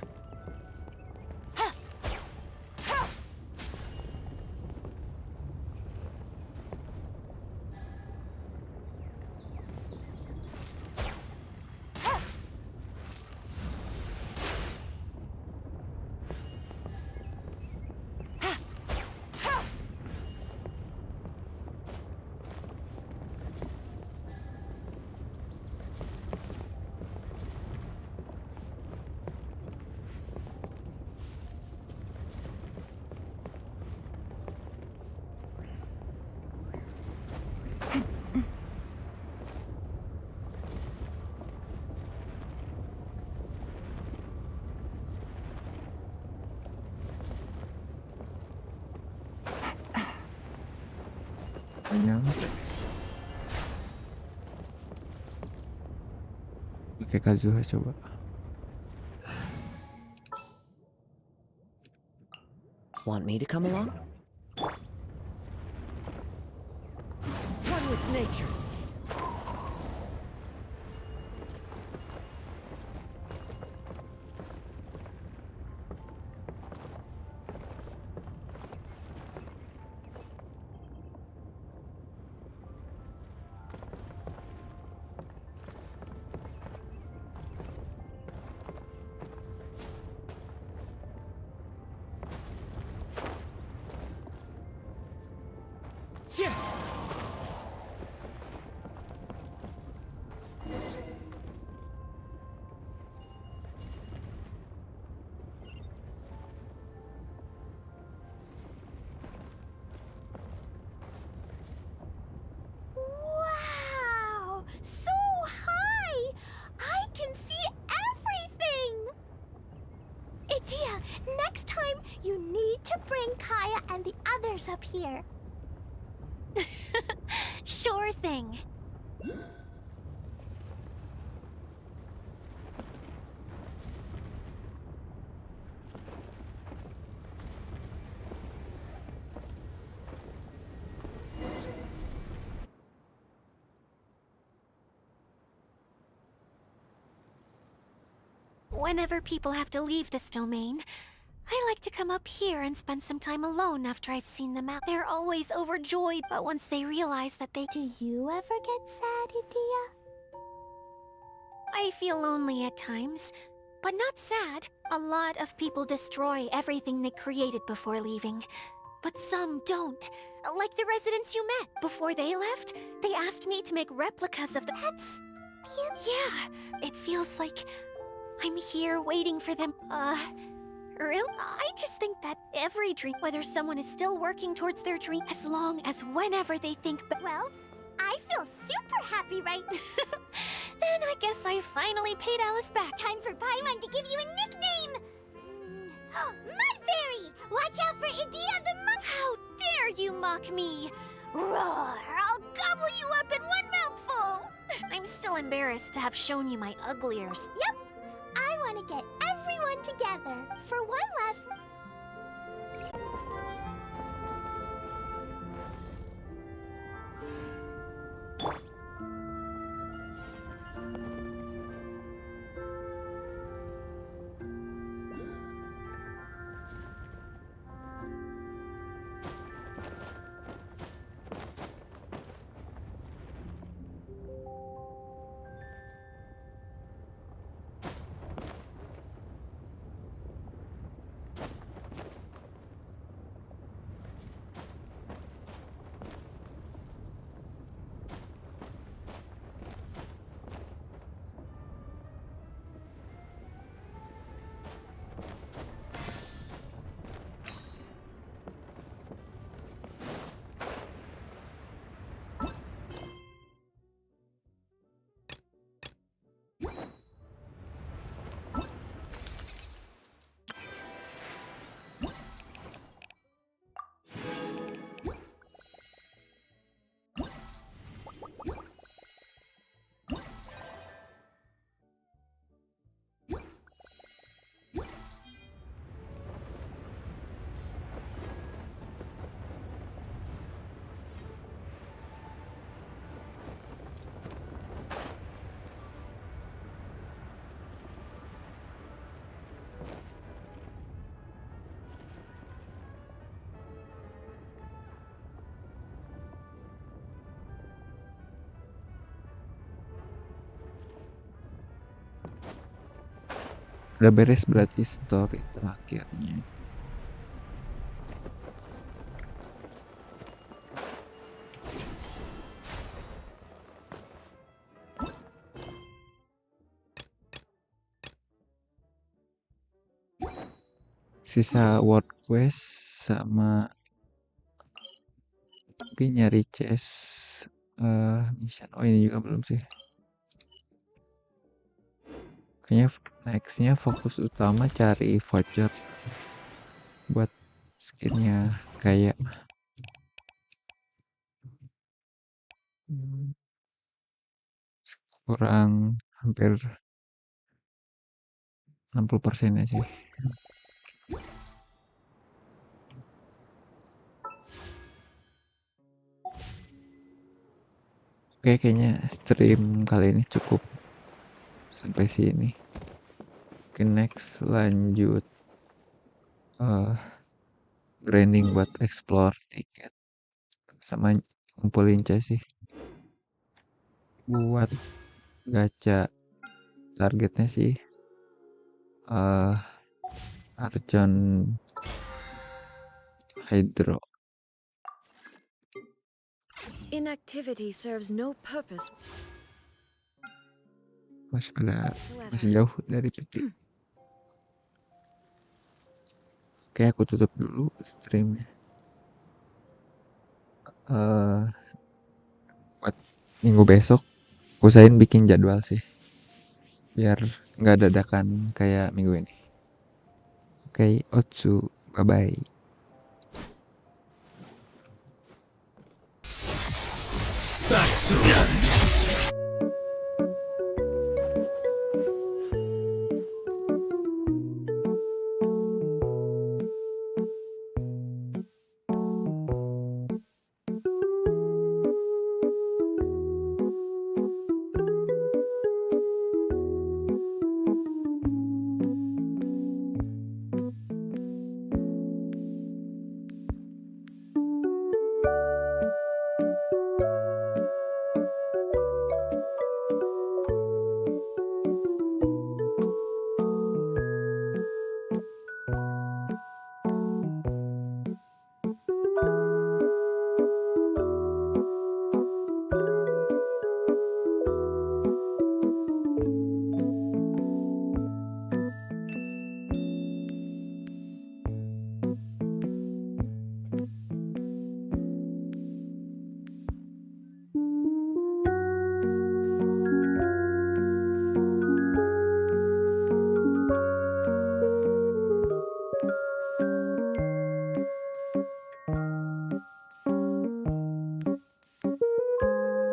Nyampe. Oke, Kazuha coba. Want me to come along? One with nature. Wow! So high! I can see everything! Itia, next time you need to bring Kaya and the others up here. Sure thing. Whenever people have to leave this domain, I like to come up here and spend some time alone after I've seen them out. They're always overjoyed, but once they realize that they... Do you ever get sad, Itia? I feel lonely at times, but not sad. A lot of people destroy everything they created before leaving, but some don't. Like the residents you met. Before they left, they asked me to make replicas of the... That's... Yeah, it feels like I'm here waiting for them. Real? I just think that every dream, whether someone is still working towards their dream, as long as whenever they think, Well, I feel super happy right now. then I guess I finally paid Alice back. Time for Paimon to give you a nickname! Mud Fairy! Watch out for Idia the Mud... How dare you mock me! Roar! I'll gobble you up in one mouthful! I'm still embarrassed to have shown you my ugliers. Yep, I want to get everyone together for one last... Udah beres berarti story terakhirnya. Sisa world quest sama mungkin nyari chest mission. Oh ini juga belum sih. Kayaknya nextnya fokus utama cari voucher buat skinnya kayak kurang hampir 60% ya sih. Oke, kayaknya stream kali ini cukup sampai sini. Oke, next lanjut grinding buat explore tiket sama ngumpulin chest sih. Buat gacha targetnya sih Archon Hydro. Inactivity serves no purpose. Masih jauh dari peti. Oke, aku tutup dulu streamnya. Buat minggu besok usahain bikin jadwal sih biar nggak dadakan kayak minggu ini. Oke, Otsu, bye bye. Back soon.